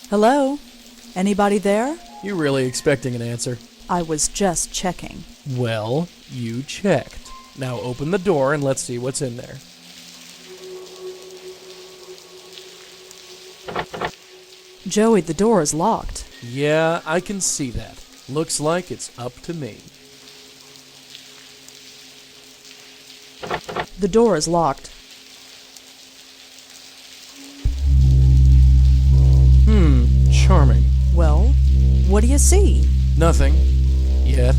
Hello? Anybody there? You really expecting an answer? I was just checking. Well, you checked. Now open the door and let's see what's in there. Joey, the door is locked. Yeah, I can see that. Looks like it's up to me. The door is locked. Charming. Well, what do you see? Nothing. Yet.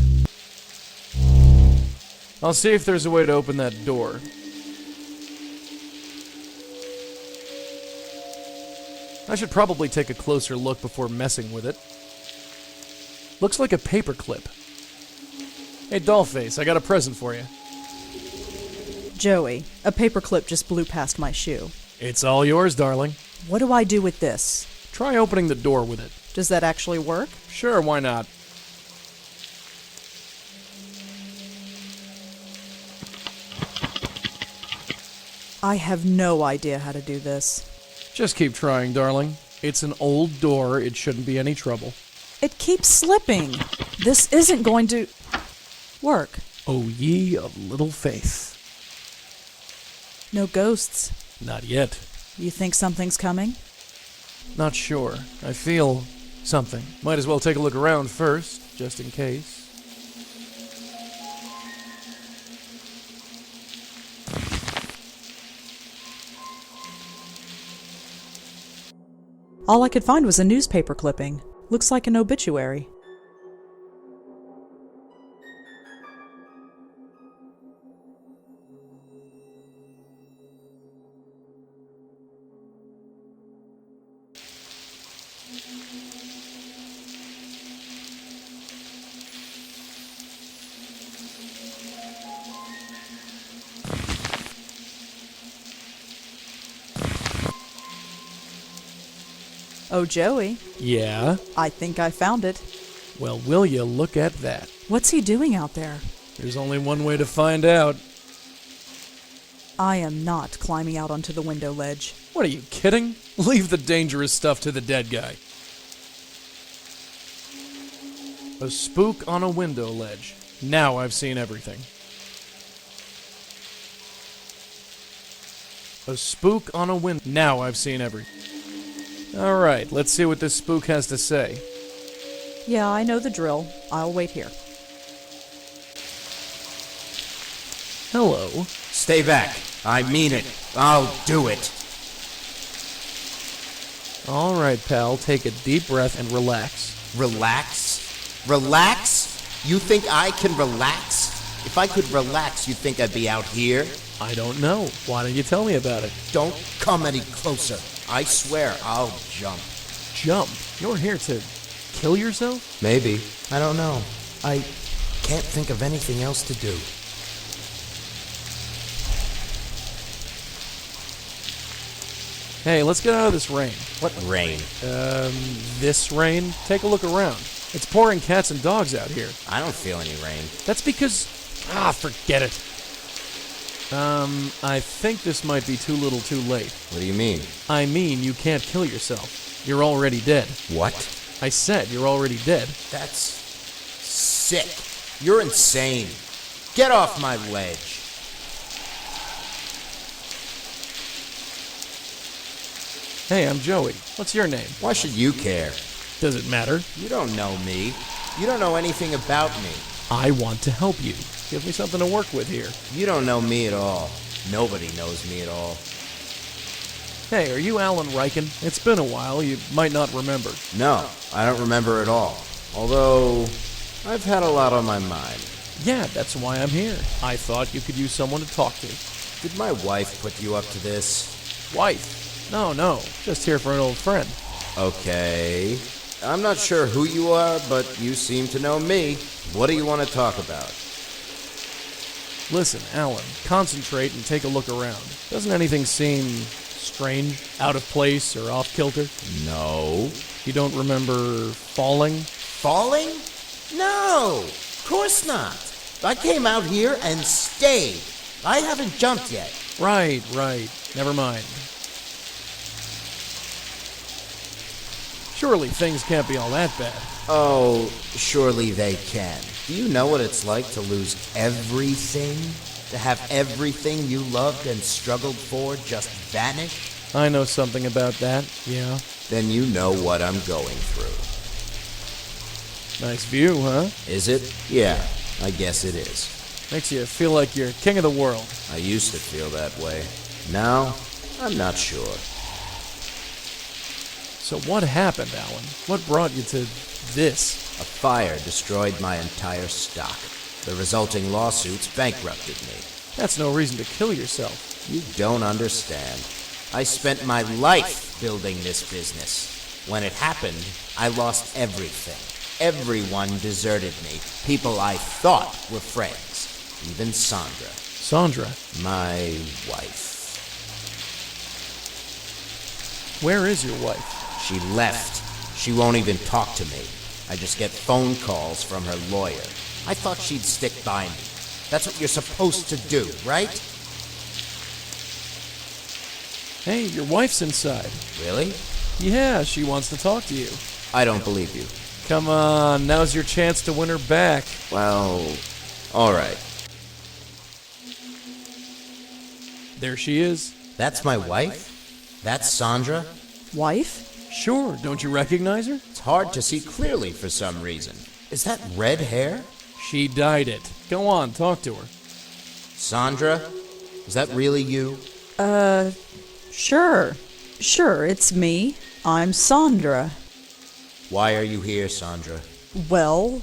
I'll see if there's a way to open that door. I should probably take a closer look before messing with it. Looks like a paperclip. Hey, Dollface, I got a present for you. Joey, a paperclip just blew past my shoe. It's all yours, darling. What do I do with this? Try opening the door with it. Does that actually work? Sure, why not? I have no idea how to do this. Just keep trying, darling. It's an old door, it shouldn't be any trouble. It keeps slipping. This isn't going to work. O ye of little faith. No ghosts. Not yet. You think something's coming? Not sure. I feel something. Might as well take a look around first, just in case. All I could find was a newspaper clipping. Looks like an obituary. Oh, Joey, Yeah? I think I found it. Well, will you look at that? What's he doing out there? There's only one way to find out. I am not climbing out onto the window ledge. What are you, kidding? Leave the dangerous stuff to the dead guy. A spook on a window ledge. Now I've seen everything. A spook on a window. Now I've seen everything. Alright, let's see what this spook has to say. Yeah, I know the drill. I'll wait here. Hello. Stay back. I mean it. I'll do it. Alright, pal, take a deep breath and relax. Relax? Relax? You think I can relax? If I could relax, you'd think I'd be out here? I don't know. Why don't you tell me about it? Don't come any closer. I swear I'll jump. Jump? You're here to kill yourself? Maybe. I don't know. I can't think of anything else to do. Hey, let's get out of this rain. What rain? This rain? Take a look around. It's pouring cats and dogs out here. I don't feel any rain. That's because... forget it. I think this might be too little too late. What do you mean? I mean, you can't kill yourself. You're already dead. What? I said you're already dead. That's sick. You're insane. Get off my ledge. Hey, I'm Joey. What's your name? Why should you care? Does it matter? You don't know me. You don't know anything about me. I want to help you. Give me something to work with here. You don't know me at all. Nobody knows me at all. Hey, are you Alan Riken? It's been a while. You might not remember. No, I don't remember at all. Although, I've had a lot on my mind. Yeah, that's why I'm here. I thought you could use someone to talk to. Did my wife put you up to this? Wife? No. Just here for an old friend. Okay. I'm not sure who you are, but you seem to know me. What do you want to talk about? Listen, Alan, concentrate and take a look around. Doesn't anything seem strange, out of place, or off-kilter? No. You don't remember falling? Falling? No, of course not. I came out here and stayed. I haven't jumped yet. Right. Never mind. Surely things can't be all that bad. Oh, surely they can. Do you know what it's like to lose everything? To have everything you loved and struggled for just vanish? I know something about that, yeah. Then you know what I'm going through. Nice view, huh? Is it? Yeah, I guess it is. Makes you feel like you're king of the world. I used to feel that way. Now, I'm not sure. So what happened, Alan? What brought you to this? A fire destroyed my entire stock. The resulting lawsuits bankrupted me. That's no reason to kill yourself. You don't understand. I spent my life building this business. When it happened, I lost everything. Everyone deserted me. People I thought were friends. Even Sandra. Sandra? My wife. Where is your wife? She left. She won't even talk to me. I just get phone calls from her lawyer. I thought she'd stick by me. That's what you're supposed to do, right? Hey, your wife's inside. Really? Yeah, she wants to talk to you. I don't believe you. Come on, now's your chance to win her back. Well, all right. There she is. That's my wife? That's Sandra? Wife? Sure, don't you recognize her? It's hard to see clearly for some reason. Is that red hair? She dyed it. Go on, talk to her. Sandra? Is that really you? Sure. Sure, it's me. I'm Sandra. Why are you here, Sandra? Well,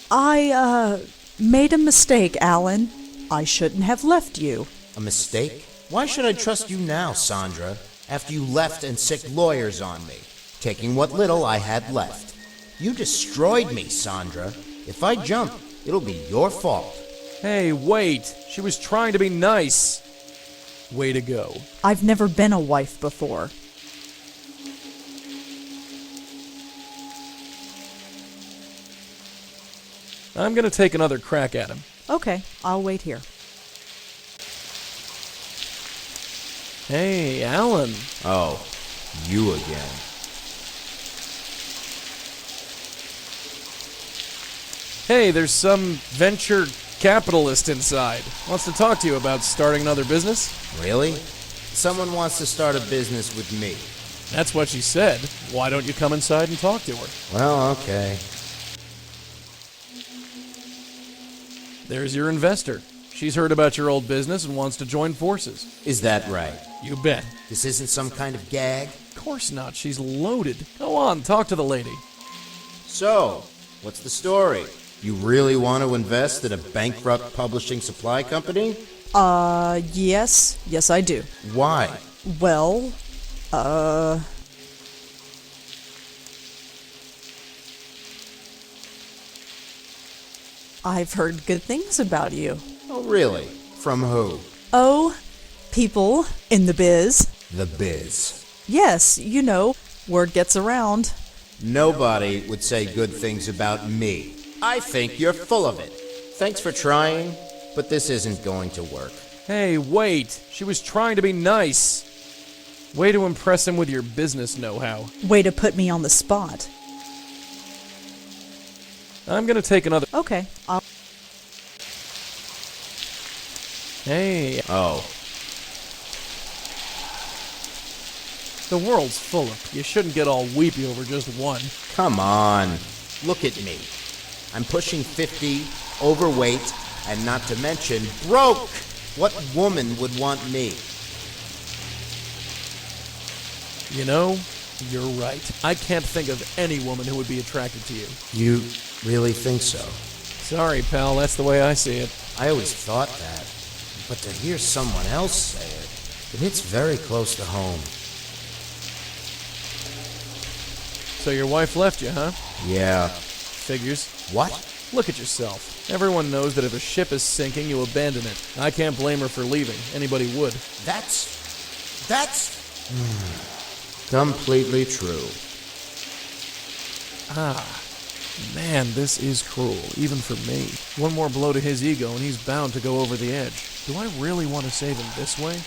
I made a mistake, Alan. I shouldn't have left you. A mistake? Why should I trust you now, Sandra, after you left and sicked lawyers on me, taking what little I had left? You destroyed me, Sandra. If I jump, it'll be your fault. Hey, wait. She was trying to be nice. Way to go. I've never been a wife before. I'm gonna take another crack at him. Okay, I'll wait here. Hey, Alan. Oh, you again. Hey, there's some venture capitalist inside. Wants to talk to you about starting another business. Really? Someone wants to start a business with me. That's what she said. Why don't you come inside and talk to her? Well, okay. There's your investor. She's heard about your old business and wants to join forces. Is that right? You bet. This isn't some kind of gag? Of course not. She's loaded. Go on, talk to the lady. So, what's the story? You really want to invest in a bankrupt publishing supply company? Yes. Yes, I do. Why? Well, I've heard good things about you. Oh, really? From who? Oh, people in the biz. The biz. Yes, you know, word gets around. Nobody would say good things about me. I think you're full of it. Thanks for trying, but this isn't going to work. Hey, wait. She was trying to be nice. Way to impress him with your business know-how. Way to put me on the spot. I'm gonna take another... Okay, I'll... Hey, Oh, the world's full of... You shouldn't get all weepy over just one. come on. Look at me. I'm pushing 50, overweight, and not to mention broke. What woman would want me? You know, you're right. I can't think of any woman who would be attracted to you. You really think so? Sorry, pal, that's the way I see it. I always thought that. But to hear someone else say it hits very close to home. So your wife left you, huh? Yeah. Figures. What? Look at yourself. Everyone knows that if a ship is sinking, you abandon it. I can't blame her for leaving. Anybody would. That's completely true. Man, this is cruel, even for me. One more blow to his ego and he's bound to go over the edge. Do I really want to save him this way?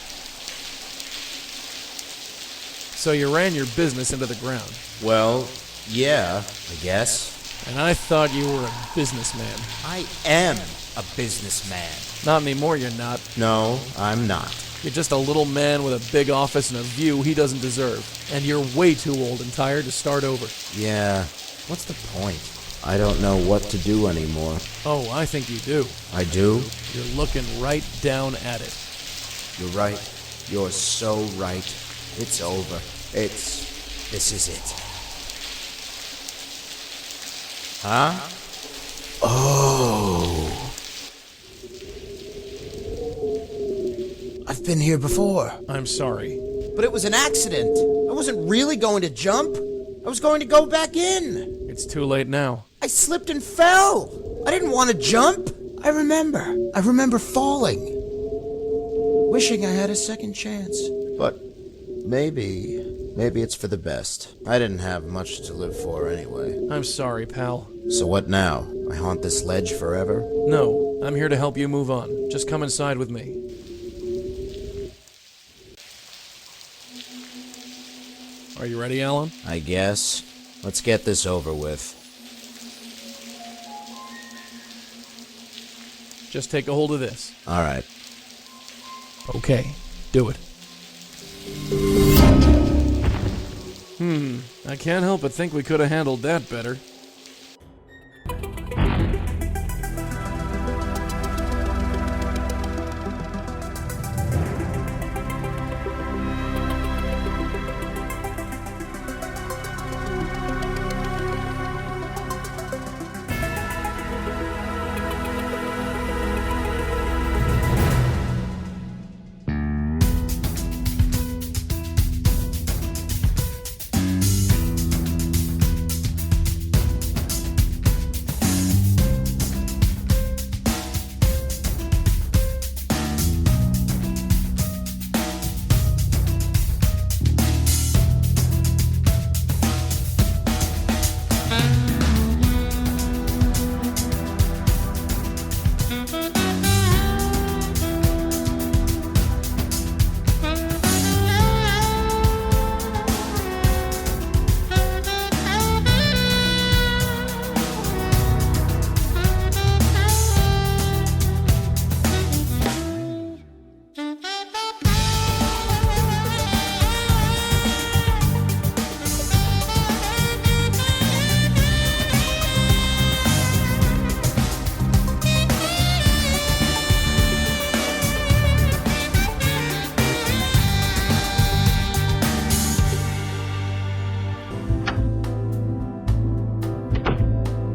So you ran your business into the ground. Well, yeah, I guess. And I thought you were a businessman. I am a businessman. Not anymore, you're not. No, I'm not. You're just a little man with a big office and a view he doesn't deserve. And you're way too old and tired to start over. Yeah, what's the point? I don't know what to do anymore. Oh, I think you do. I do? You're looking right down at it. You're right. You're so right. It's over. This is it. Huh? Oh. I've been here before. I'm sorry. But it was an accident. I wasn't really going to jump. I was going to go back in. It's too late now. I slipped and fell. I didn't want to jump. I remember falling. Wishing I had a second chance. But maybe it's for the best. I didn't have much to live for anyway. I'm sorry, pal. So what now? I haunt this ledge forever? No, I'm here to help you move on. Just come inside with me. Are you ready, Alan? I guess. Let's get this over with. Just take a hold of this. All right. Okay, do it. I can't help but think we could have handled that better.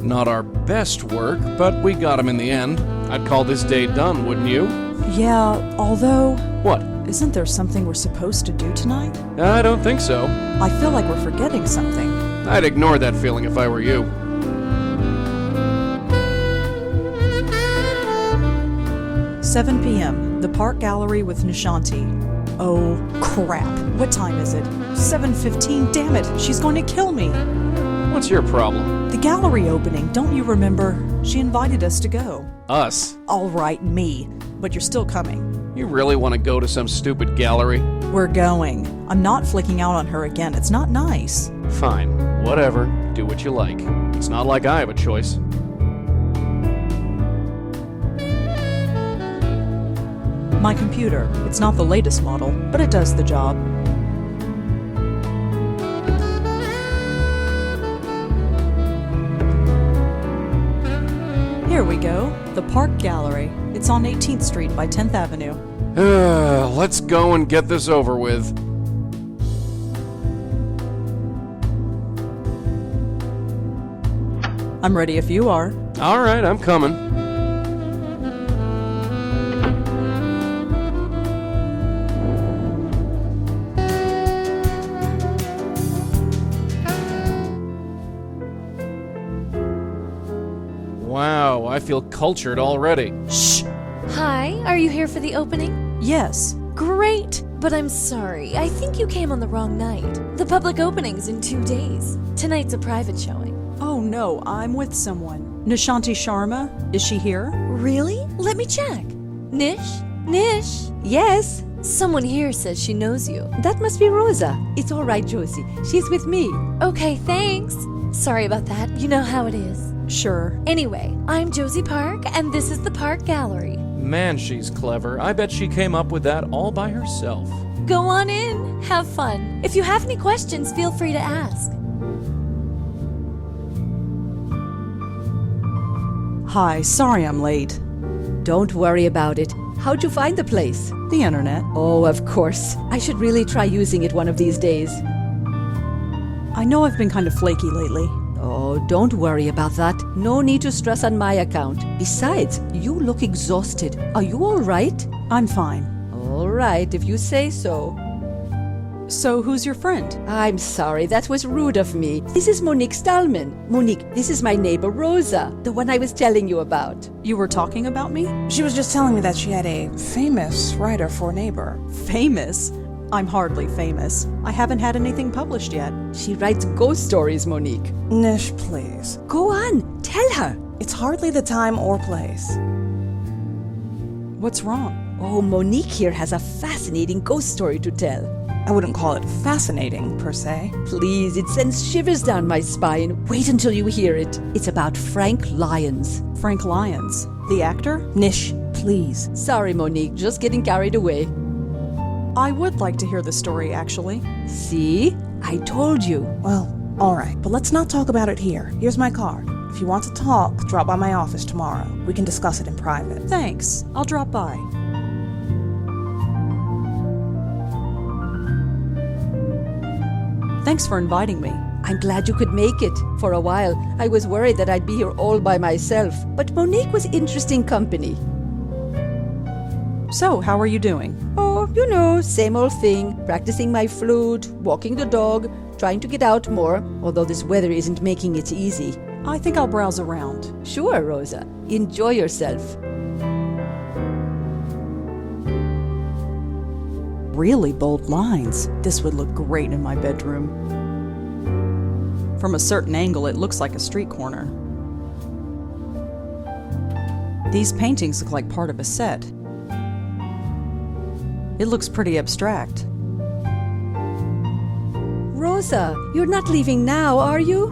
Not our best work, but we got him in the end. I'd call this day done, wouldn't you? Yeah, although... What? Isn't there something we're supposed to do tonight? I don't think so. I feel like we're forgetting something. I'd ignore that feeling if I were you. "7 p.m., the Park Gallery with Nishanti." Oh, crap. What time is it? 7:15, damn it, she's going to kill me. What's your problem? The gallery opening, don't you remember? She invited us to go. Us? All right, me. But you're still coming. You really want to go to some stupid gallery? We're going. I'm not flicking out on her again. It's not nice. Fine. Whatever. Do what you like. It's not like I have a choice. My computer. It's not the latest model, but it does the job. Here we go. The Park Gallery. It's on 18th Street by 10th Avenue. Let's go and get this over with. I'm ready if you are. All right, I'm coming. Wow, I feel cultured already. Shh! Hi, are you here for the opening? Yes. Great, but I'm sorry. I think you came on the wrong night. The public opening's in 2 days. Tonight's a private showing. Oh no, I'm with someone. Nishanti Sharma? Is she here? Really? Let me check. Nish? Nish? Yes, Someone here says she knows you. That must be Rosa. It's all right, Josie. She's with me. Okay, thanks. Sorry about that. You know how it is. Sure. Anyway, I'm Josie Park, and this is the Park Gallery. Man, she's clever. I bet she came up with that all by herself. Go on in. Have fun. If you have any questions, feel free to ask. Hi, sorry I'm late. Don't worry about it. How'd you find the place? The internet. Oh, of course. I should really try using it one of these days. I know I've been kind of flaky lately. Oh, don't worry about that. No need to stress on my account. Besides, you look exhausted. Are you all right? I'm fine. All right, if you say so. So, who's your friend? I'm sorry, that was rude of me. This is Monique Stallman. Monique, this is my neighbor Rosa, the one I was telling you about. You were talking about me? She was just telling me that she had a famous writer for a neighbor. Famous? I'm hardly famous. I haven't had anything published yet. She writes ghost stories, Monique. Nish, please. Go on, tell her. It's hardly the time or place. What's wrong? Oh, Monique here has a fascinating ghost story to tell. I wouldn't call it fascinating, per se. Please, it sends shivers down my spine. Wait until you hear it. It's about Frank Lyons. Frank Lyons. The actor? Nish, please. Sorry, Monique, just getting carried away. I would like to hear the story, actually. See? I told you. Well, all right, but let's not talk about it here. Here's my card. If you want to talk, drop by my office tomorrow. We can discuss it in private. Thanks. I'll drop by. Thanks for inviting me. I'm glad you could make it. For a while, I was worried that I'd be here all by myself. But Monique was interesting company. So, how are you doing? Oh, you know, same old thing. Practicing my flute, walking the dog, trying to get out more, although this weather isn't making it easy. I think I'll browse around. Sure, Rosa. Enjoy yourself. Really bold lines. This would look great in my bedroom. From a certain angle, it looks like a street corner. These paintings look like part of a set. It looks pretty abstract. Rosa, you're not leaving now, are you?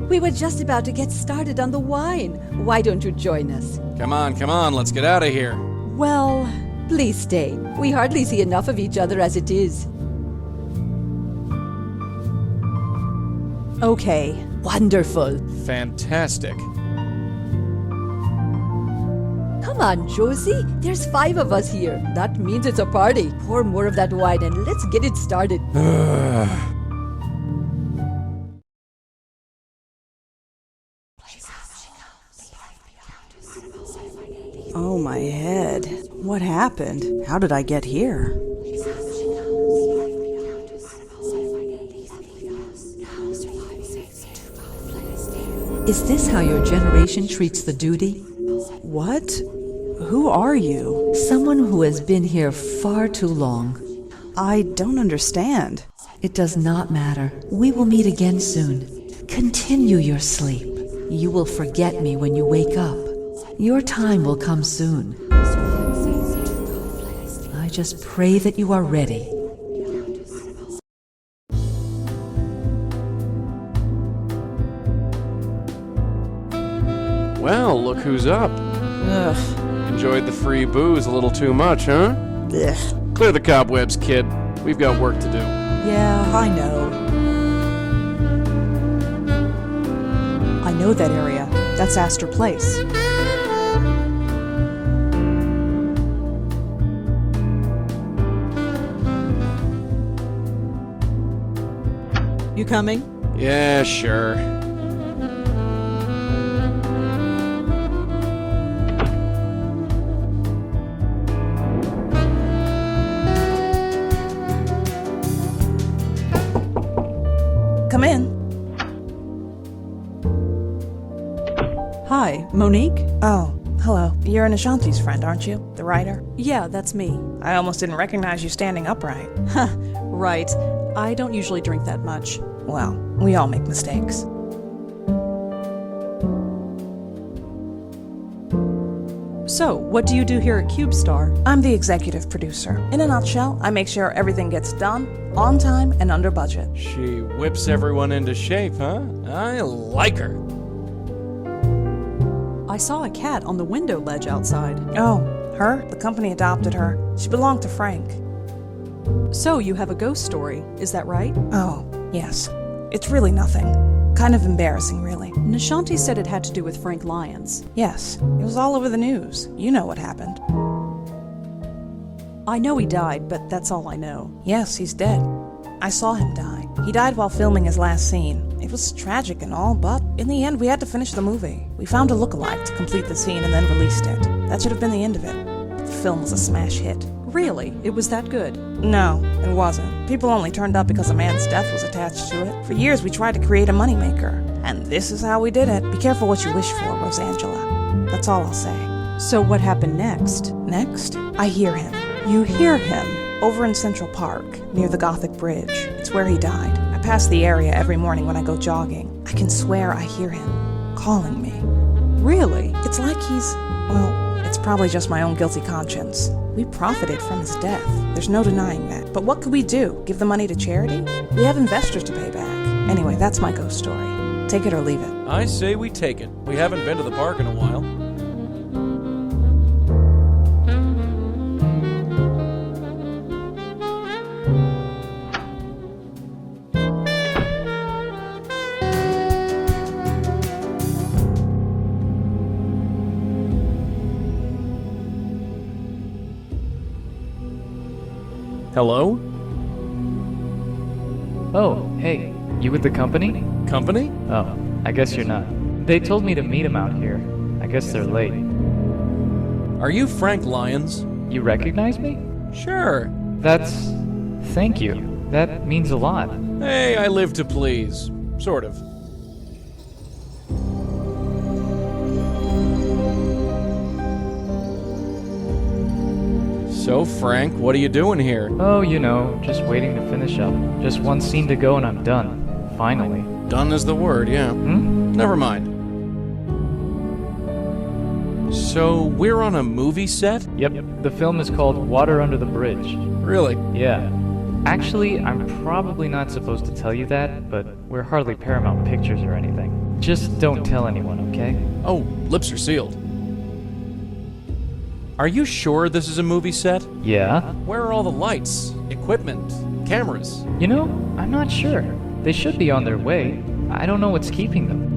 We were just about to get started on the wine. Why don't you join us? Come on, let's get out of here. Well, Please stay. We hardly see enough of each other as it is. okay. Wonderful. Fantastic. Come on, Josie. There's 5 of us here. That means it's a party. Pour more of that wine and let's get it started. Oh, my head. What happened? How did I get here? Is this how your generation treats the duty? What? Who are you? Someone who has been here far too long. I don't understand. It does not matter. We will meet again soon. Continue your sleep. You will forget me when you wake up. Your time will come soon. I just pray that you are ready. Well, look who's up. Ugh. Enjoyed the free booze a little too much, huh? Ugh. Clear the cobwebs, kid. We've got work to do. Yeah, I know. I know that area. That's Astor Place. You coming? Yeah, sure. Come in. Hi, Monique? Oh, hello. You're Nishanti's friend, aren't you? The writer? Yeah, that's me. I almost didn't recognize you standing upright. Right. I don't usually drink that much. Well, we all make mistakes. So, what do you do here at CubeStar? I'm the executive producer. In a nutshell, I make sure everything gets done, on time, and under budget. She whips everyone into shape, huh? I like her. I saw a cat on the window ledge outside. Oh, her? The company adopted her. She belonged to Frank. So, you have a ghost story, is that right? Oh, yes. It's really nothing. Kind of embarrassing, really. Nishanti said it had to do with Frank Lyons. Yes, it was all over the news. You know what happened. I know he died, but that's all I know. Yes, he's dead. I saw him die. He died while filming his last scene. It was tragic and all, but in the end, we had to finish the movie. We found a lookalike to complete the scene and then released it. That should have been the end of it. The film was a smash hit. Really? It was that good? No, it wasn't. People only turned up because a man's death was attached to it. For years, we tried to create a moneymaker. And this is how we did it. Be careful what you wish for, Rosangela. That's all I'll say. So what happened next? Next, I hear him. You hear him? Over in Central Park, near the Gothic Bridge. It's where he died. I pass the area every morning when I go jogging. I can swear I hear him calling me. Really? It's like he's, well, it's probably just my own guilty conscience. We profited from his death. There's no denying that. But what could we do? Give the money to charity? We have investors to pay back. Anyway, that's my ghost story. Take it or leave it. I say we take it. We haven't been to the park in a while. Hello? Oh, hey, you with the company? Company? Oh, I guess you're not. They told me to meet them out here. I guess they're late. Are you Frank Lyons? You recognize me? Sure. Thank you. That means a lot. Hey, I live to please. Sort of. So, Frank, what are you doing here? Oh, you know, just waiting to finish up. Just one scene to go and I'm done. Finally. Done is the word, yeah. Never mind. So, we're on a movie set? Yep, the film is called Water Under the Bridge. Really? Yeah. Actually, I'm probably not supposed to tell you that, but we're hardly Paramount Pictures or anything. Just don't tell anyone, okay? Oh, lips are sealed. Are you sure this is a movie set? Yeah. Where are all the lights, equipment, cameras? You know, I'm not sure. They should be on their way. I don't know what's keeping them.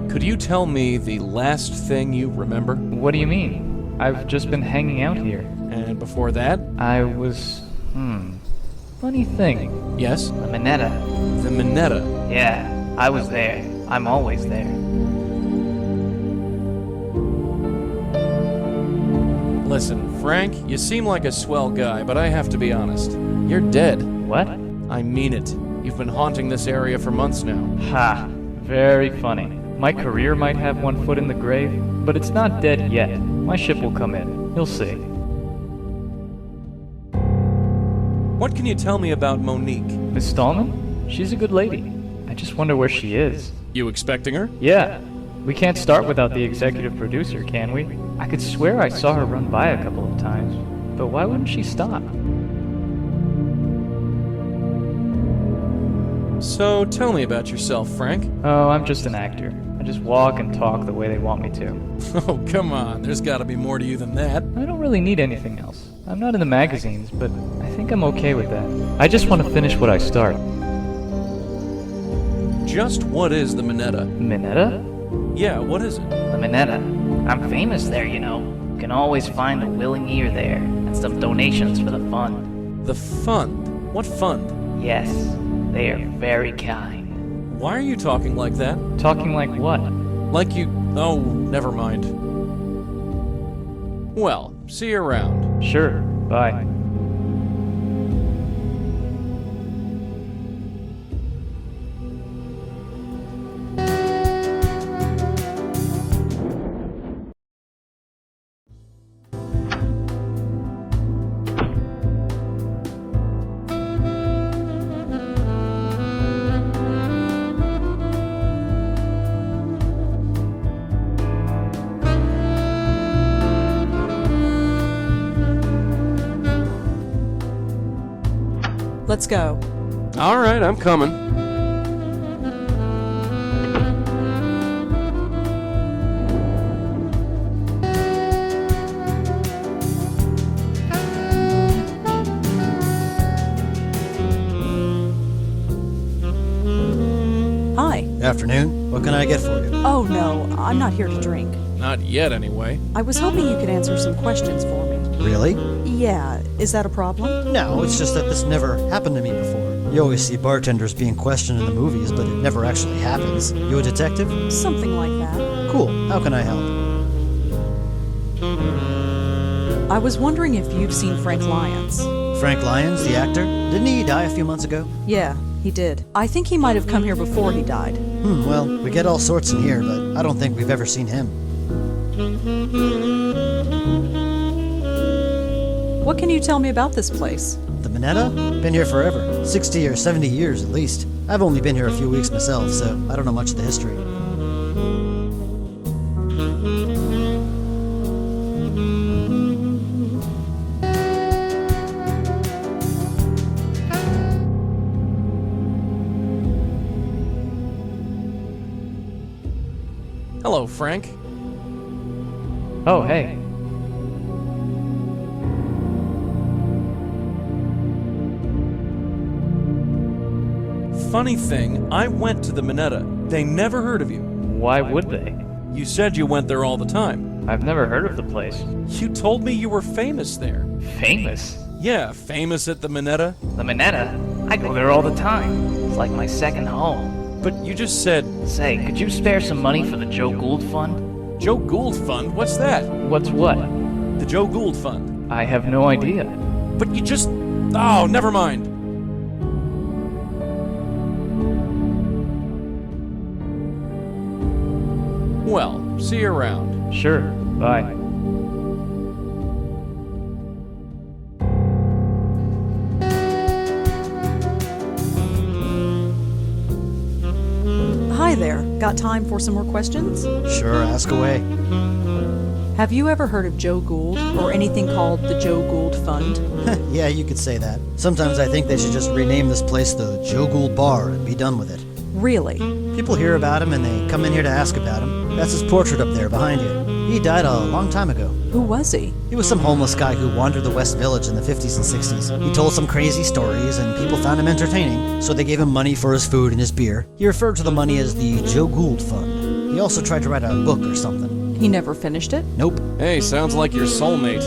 Could you tell me the last thing you remember? What do you mean? I've just been hanging out here. And before that? I was... Funny thing. Yes? The Minetta. The Minetta. Yeah, I was there. I'm always there. Listen, Frank, you seem like a swell guy, but I have to be honest. You're dead. What? I mean it. You've been haunting this area for months now. Ha! Very funny. My career might have one foot in the grave, but it's not dead yet. My ship will come in. You'll see. What can you tell me about Monique? Miss Stallman? She's a good lady. I just wonder where she is. You expecting her? Yeah. We can't start without the executive producer, can we? I could swear I saw her run by a couple of times. But why wouldn't she stop? So, tell me about yourself, Frank. Oh, I'm just an actor. I just walk and talk the way they want me to. Oh, come on. There's gotta be more to you than that. I don't really need anything else. I'm not in the magazines, but I think I'm okay with that. I just want to finish what I start. Just what is the Minetta? Minetta? Yeah, what is it? The Minetta. I'm famous there, you know. You can always find a willing ear there, and some donations for the fund. The fund? What fund? Yes, they are very kind. Why are you talking like that? Talking like what? Like you... Oh, never mind. Well, see you around. Sure, bye. Let's go. All right, I'm coming. Hi. Afternoon. What can I get for you? Oh, no, I'm not here to drink. Not yet, anyway. I was hoping you could answer some questions for me. Really? Yeah, is that a problem? No, it's just that this never happened to me before. You always see bartenders being questioned in the movies, but it never actually happens. You a detective? Something like that. Cool. How can I help? I was wondering if you've seen Frank Lyons. Frank Lyons, the actor? Didn't he die a few months ago? Yeah, he did. I think he might have come here before he died. Well, we get all sorts in here, but I don't think we've ever seen him. What can you tell me about this place? The Minetta? Been here forever. 60 or 70 years at least. I've only been here a few weeks myself, so I don't know much of the history. Hello, Frank. Oh, hey. Funny thing, I went to the Minetta. They never heard of you. Why would they? You said you went there all the time. I've never heard of the place. You told me you were famous there. Famous? Yeah, famous at the Minetta. The Minetta? I go there all the time. It's like my second home. But you just said... Say, could you spare some money for the Joe Gould Fund? Joe Gould Fund? What's that? What's what? The Joe Gould Fund. I have no idea. But you just... Oh, never mind. Well, see you around. Sure, bye. Hi there. Got time for some more questions? Sure, ask away. Have you ever heard of Joe Gould or anything called the Joe Gould Fund? Yeah, you could say that. Sometimes I think they should just rename this place the Joe Gould Bar and be done with it. Really? People hear about him and they come in here to ask about him. That's his portrait up there behind you. He died a long time ago. Who was he? He was some homeless guy who wandered the West Village in the 50s and 60s. He told some crazy stories and people found him entertaining, so they gave him money for his food and his beer. He referred to the money as the Joe Gould Fund. He also tried to write a book or something. He never finished it? Nope. Hey, sounds like your soulmate.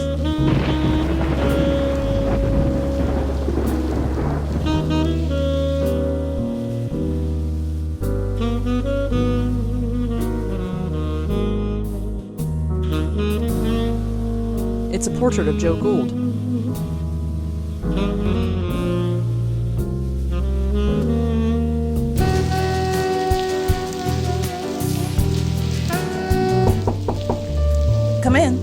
It's a portrait of Joe Gould. Come in.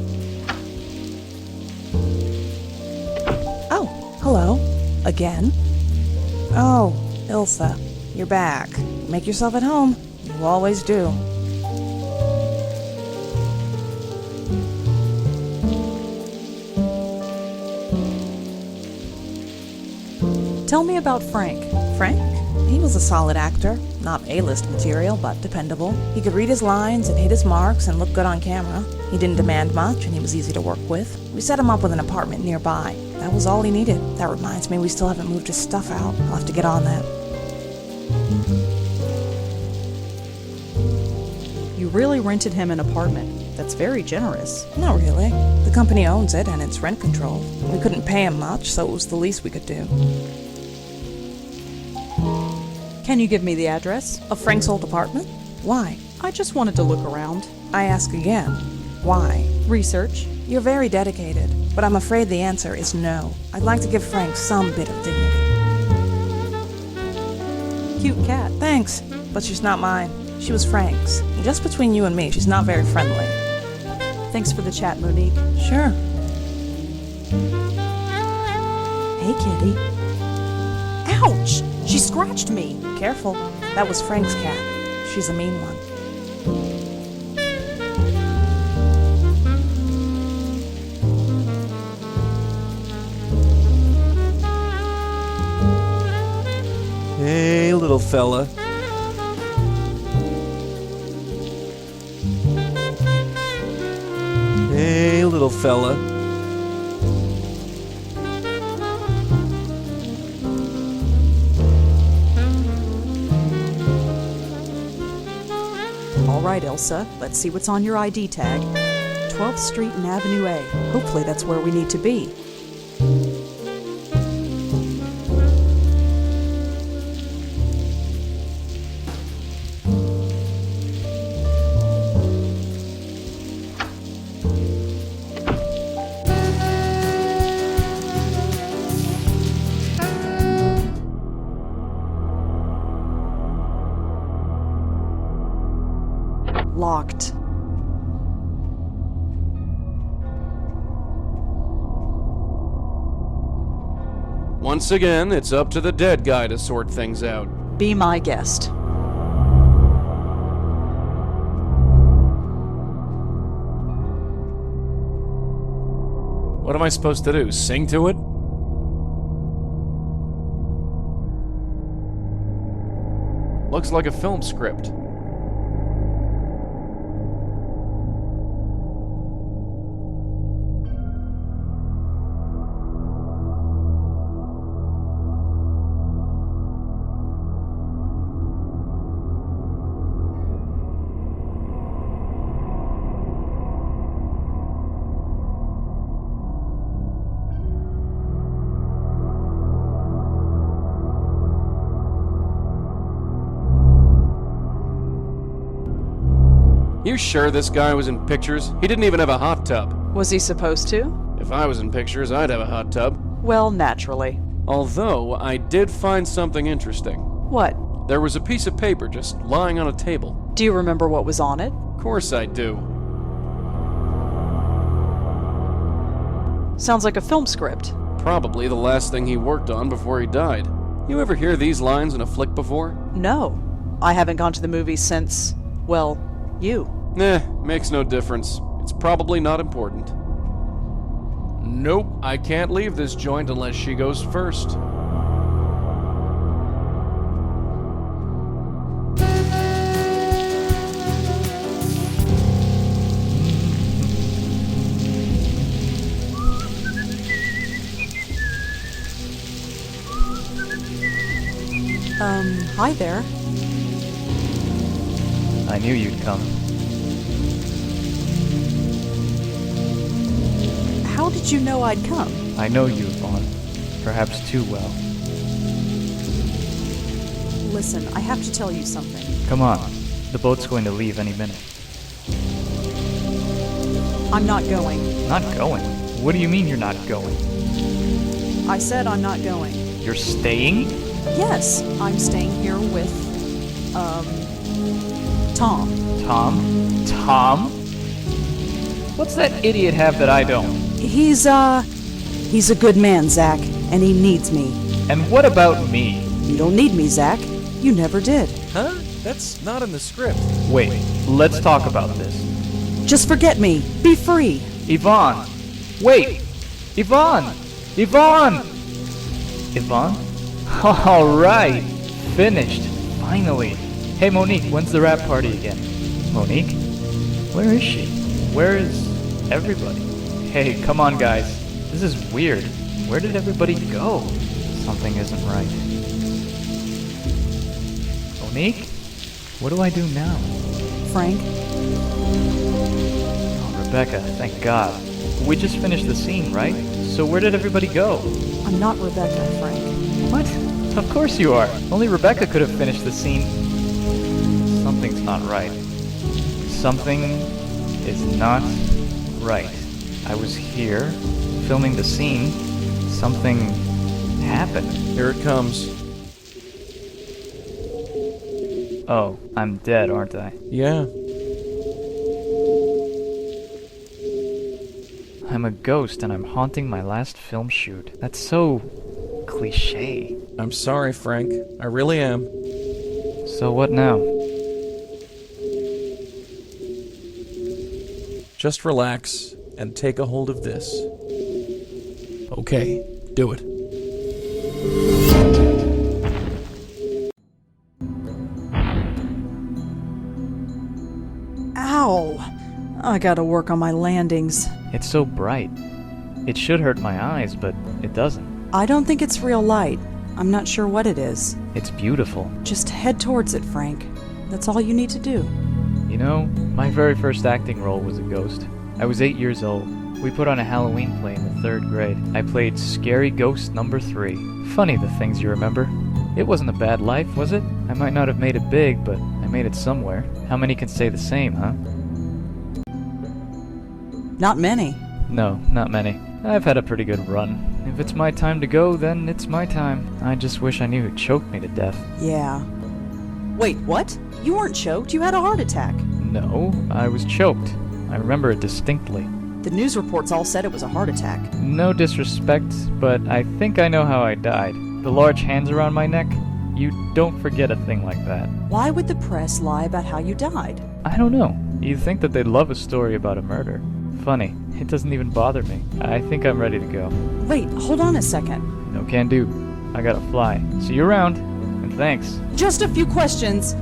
Oh, hello. Again? Oh, Ilsa, you're back. Make yourself at home. You always do. Tell me about Frank. Frank? He was a solid actor. Not A-list material, but dependable. He could read his lines and hit his marks and look good on camera. He didn't demand much, and he was easy to work with. We set him up with an apartment nearby. That was all he needed. That reminds me, we still haven't moved his stuff out. I'll have to get on that. You really rented him an apartment. That's very generous. Not really. The company owns it, and it's rent controlled. We couldn't pay him much, so it was the least we could do. Can you give me the address? Of Frank's old apartment? Why? I just wanted to look around. I ask again. Why? Research. You're very dedicated, but I'm afraid the answer is no. I'd like to give Frank some bit of dignity. Cute cat. Thanks, but she's not mine. She was Frank's. And just between you and me, she's not very friendly. Thanks for the chat, Monique. Sure. Hey, kitty. Ouch! She scratched me. Careful. That was Frank's cat. She's a mean one. little fella. Hey, little fella. All right, Elsa, let's see what's on your ID tag. 12th Street and Avenue A. Hopefully that's where we need to be. Locked. Once again, it's up to the dead guy to sort things out. Be my guest. What am I supposed to do? Sing to it? Looks like a film script. You sure this guy was in pictures? He didn't even have a hot tub. Was he supposed to? If I was in pictures, I'd have a hot tub. Well, naturally. Although, I did find something interesting. What? There was a piece of paper just lying on a table. Do you remember what was on it? Of course I do. Sounds like a film script. Probably the last thing he worked on before he died. You ever hear these lines in a flick before? No. I haven't gone to the movies since, well, you. Makes no difference. It's probably not important. Nope, I can't leave this joint unless she goes first. Hi there. I knew you'd come. How did you know I'd come? I know you, Vaughn. Perhaps too well. Listen, I have to tell you something. Come on. The boat's going to leave any minute. I'm not going. Not going? What do you mean you're not going? I said I'm not going. You're staying? Yes, I'm staying here with, Tom. Tom? Tom? What's that idiot have that I don't? He's a good man, Zach, and he needs me. And what about me? You don't need me, Zach. You never did. Huh? That's not in the script. Wait, let's talk about this. Just forget me. Be free. Yvonne! Wait! Yvonne! Yvonne! Yvonne? Alright! Finished. Finally. Hey Monique, when's the rap party again? Monique? Where is she? Where is everybody? Hey, come on guys. This is weird. Where did everybody go? Something isn't right. Monique? What do I do now? Frank? Oh, Rebecca, thank God. We just finished the scene, right? So where did everybody go? I'm not Rebecca, Frank. What? Of course you are. Only Rebecca could have finished the scene. Something's not right. Something is not right. I was here, filming the scene. Something happened. Here it comes. Oh, I'm dead, aren't I? Yeah. I'm a ghost and I'm haunting my last film shoot. That's so cliche. I'm sorry, Frank. I really am. So what now? Just relax and take a hold of this. Okay, do it. I gotta work on my landings. It's so bright. It should hurt my eyes, but it doesn't. I don't think it's real light. I'm not sure what it is. It's beautiful. Just head towards it, Frank. That's all you need to do. You know, my very first acting role was a ghost. I was 8 years old. We put on a Halloween play in the 3rd grade. I played Scary Ghost number 3. Funny the things you remember. It wasn't a bad life, was it? I might not have made it big, but I made it somewhere. How many can say the same, huh? Not many. No, not many. I've had a pretty good run. If it's my time to go, then it's my time. I just wish I knew who choked me to death. Yeah. Wait, what? You weren't choked, you had a heart attack. No, I was choked. I remember it distinctly. The news reports all said it was a heart attack. No disrespect, but I think I know how I died. The large hands around my neck? You don't forget a thing like that. Why would the press lie about how you died? I don't know. You'd think that they'd love a story about a murder. Funny, it doesn't even bother me. I think I'm ready to go. Wait, hold on a second. No can do. I gotta fly. See you around, and thanks. Just a few questions.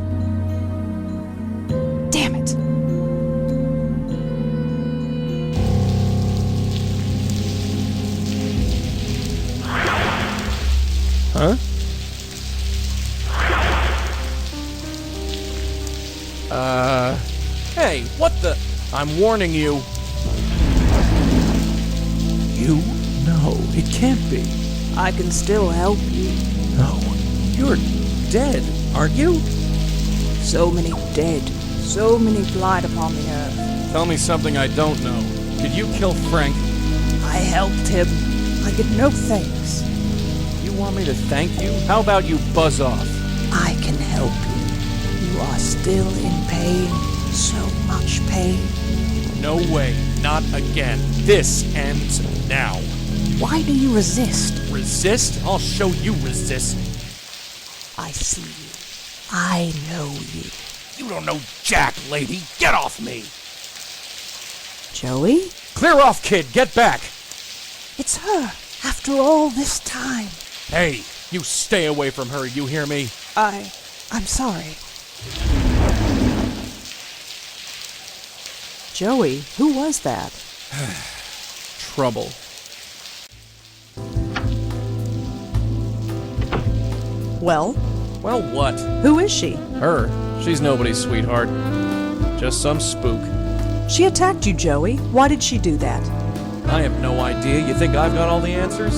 Damn it. Huh? Hey, what the? I'm warning you. You? No, it can't be. I can still help you. No, you're dead, aren't you? So many dead. So many lied upon the earth. Tell me something I don't know. Did you kill Frank? I helped him. I get no thanks. You want me to thank you? How about you buzz off? I can help you. You are still in pain. So much pain. No way. Not again. This ends now. Why do you resist? Resist? I'll show you resist. I see you. I know you. You don't know jack, lady. Get off me. Joey? Clear off, kid. Get back. It's her. After all this time. Hey, you stay away from her, you hear me? I'm sorry. Joey, who was that? Trouble. Well? Well, what? Who is she? Her? She's nobody's sweetheart. Just some spook. She attacked you, Joey. Why did she do that? I have no idea. You think I've got all the answers?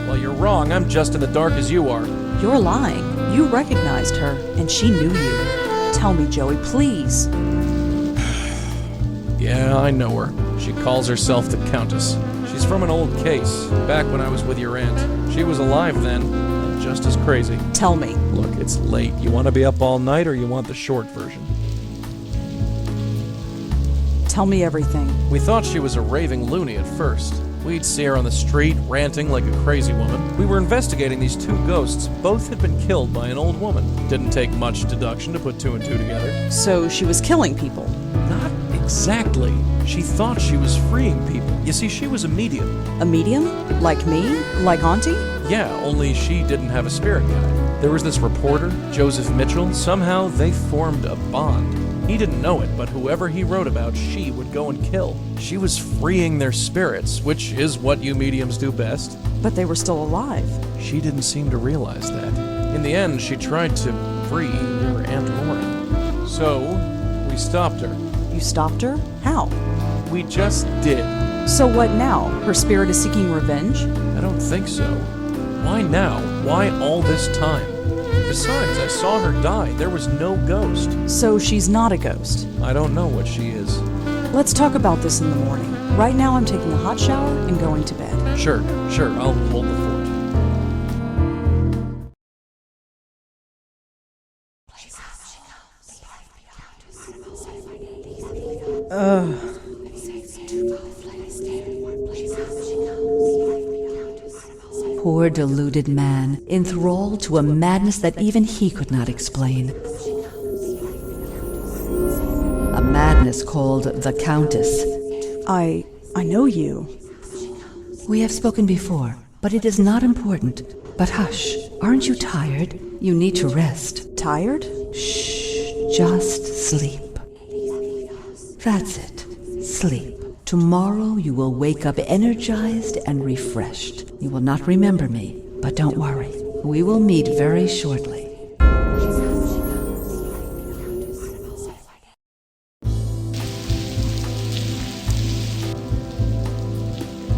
Well, you're wrong. I'm just in the dark as you are. You're lying. You recognized her, and she knew you. Tell me, Joey, please. Yeah, I know her. She calls herself the Countess. She's from an old case, back when I was with your aunt. She was alive then, and just as crazy. Tell me. Look, it's late. You want to be up all night, or you want the short version? Tell me everything. We thought she was a raving loony at first. We'd see her on the street, ranting like a crazy woman. We were investigating these two ghosts. Both had been killed by an old woman. Didn't take much deduction to put two and two together. So she was killing people? Not exactly. She thought she was freeing people. You see, she was a medium. A medium? Like me? Like Auntie? Yeah, only she didn't have a spirit guide. There was this reporter, Joseph Mitchell. Somehow they formed a bond. He didn't know it, but whoever he wrote about, she would go and kill. She was freeing their spirits, which is what you mediums do best. But they were still alive. She didn't seem to realize that. In the end, she tried to free your Aunt Lauren. So, we stopped her. You stopped her? How? We just did. So what now? Her spirit is seeking revenge? I don't think so. Why now? Why all this time? Besides, I saw her die. There was no ghost. So she's not a ghost? I don't know what she is. Let's talk about this in the morning. Right now I'm taking a hot shower and going to bed. Sure. I'll hold the fort. Poor deluded man, enthralled to a madness that even he could not explain. A madness called the Countess. I know you. We have spoken before, but it is not important. But hush, aren't you tired? You need to rest. Tired? Shh, just sleep. That's it. Sleep. Tomorrow you will wake up energized and refreshed. You will not remember me, but don't worry. We will meet very shortly.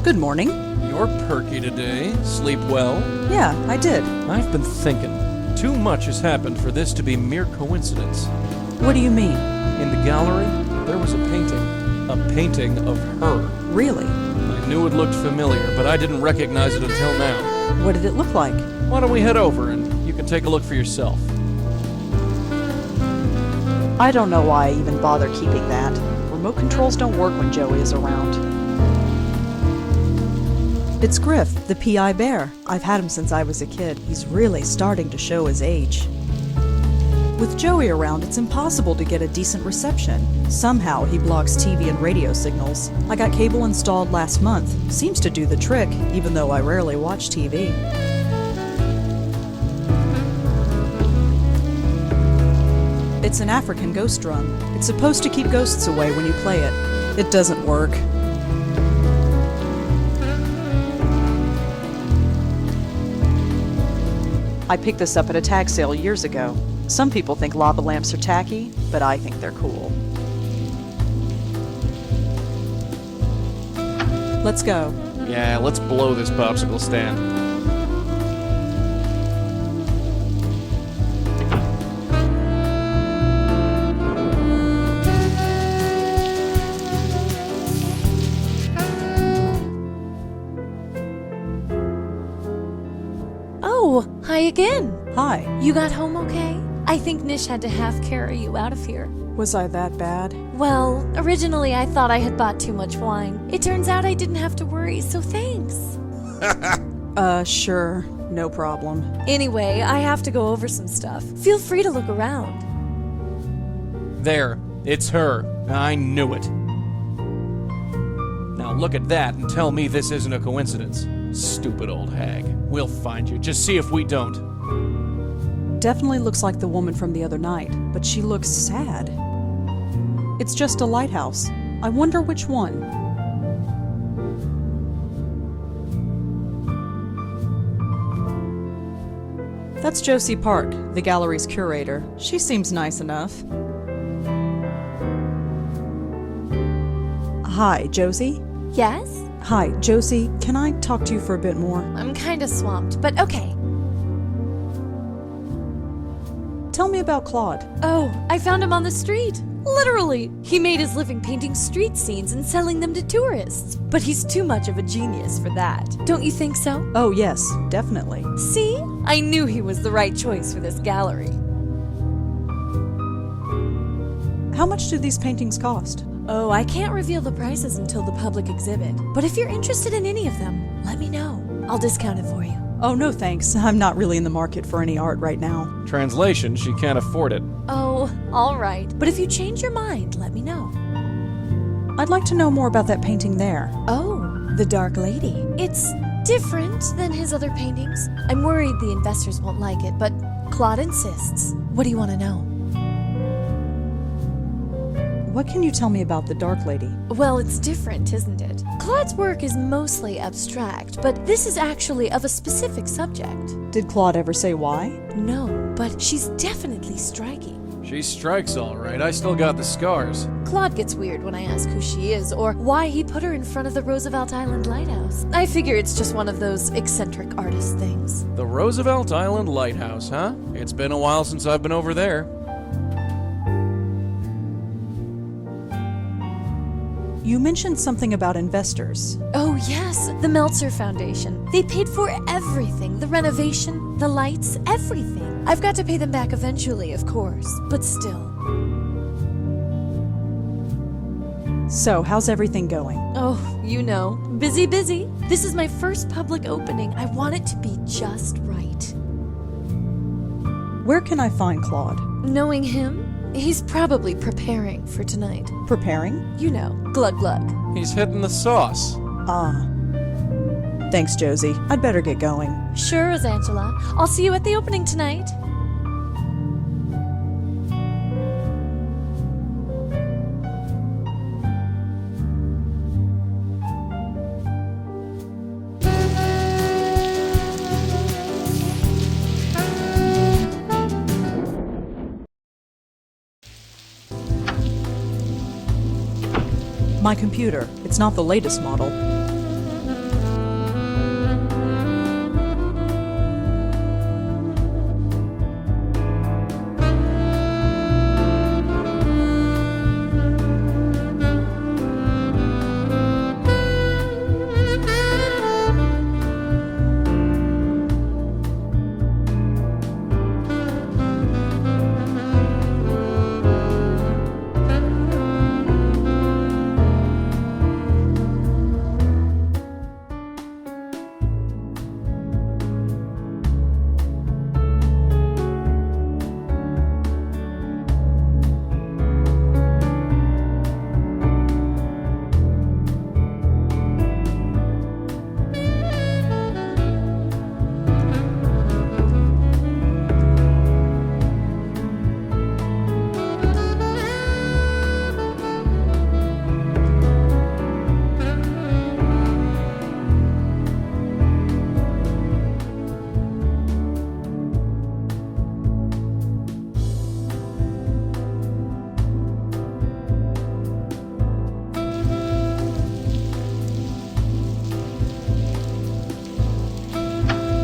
Good morning. You're perky today. Sleep well? Yeah, I did. I've been thinking. Too much has happened for this to be mere coincidence. What do you mean? In the gallery, there was a painting. A painting of her. Really? I knew it looked familiar, but I didn't recognize it until now. What did it look like? Why don't we head over and you can take a look for yourself? I don't know why I even bother keeping that. Remote controls don't work when Joey is around. It's Griff, the PI bear. I've had him since I was a kid. He's really starting to show his age. With Joey around, it's impossible to get a decent reception. Somehow, he blocks TV and radio signals. I got cable installed last month. Seems to do the trick, even though I rarely watch TV. It's an African ghost drum. It's supposed to keep ghosts away when you play it. It doesn't work. I picked this up at a tag sale years ago. Some people think lava lamps are tacky, but I think they're cool. Let's go. Yeah, let's blow this popsicle stand. Oh, hi again. Hi. You got home okay? I think Nish had to half carry you out of here. Was I that bad? Well, originally I thought I had bought too much wine. It turns out I didn't have to worry, so thanks. Sure. No problem. Anyway, I have to go over some stuff. Feel free to look around. There. It's her. I knew it. Now look at that and tell me this isn't a coincidence. Stupid old hag. We'll find you. Just see if we don't. Definitely looks like the woman from the other night, but she looks sad. It's just a lighthouse. I wonder which one. That's Josie Park, the gallery's curator. She seems nice enough. Hi, Josie? Yes? Hi, Josie. Can I talk to you for a bit more? I'm kinda swamped, but okay. Tell me about Claude. Oh, I found him on the street. Literally. He made his living painting street scenes and selling them to tourists. But he's too much of a genius for that. Don't you think so? Oh, yes, definitely. See? I knew he was the right choice for this gallery. How much do these paintings cost? Oh, I can't reveal the prices until the public exhibit. But if you're interested in any of them, let me know. I'll discount it for you. Oh, no thanks. I'm not really in the market for any art right now. Translation, she can't afford it. Oh, all right. But if you change your mind, let me know. I'd like to know more about that painting there. Oh, the Dark Lady. It's different than his other paintings. I'm worried the investors won't like it, but Claude insists. What do you want to know? What can you tell me about the Dark Lady? Well, it's different, isn't it? Claude's work is mostly abstract, but this is actually of a specific subject. Did Claude ever say why? No, but she's definitely striking. She strikes all right. I still got the scars. Claude gets weird when I ask who she is or why he put her in front of the Roosevelt Island Lighthouse. I figure it's just one of those eccentric artist things. The Roosevelt Island Lighthouse, huh? It's been a while since I've been over there. You mentioned something about investors. Oh yes, the Meltzer Foundation. They paid for everything. The renovation, the lights, everything. I've got to pay them back eventually, of course, but still. So, how's everything going? Oh, you know, busy, busy. This is my first public opening. I want it to be just right. Where can I find Claude? Knowing him, he's probably preparing for tonight. Preparing? You know, glug glug. He's hitting the sauce. Ah. Thanks, Josie. I'd better get going. Sure, Rosangela. I'll see you at the opening tonight. My computer. It's not the latest model.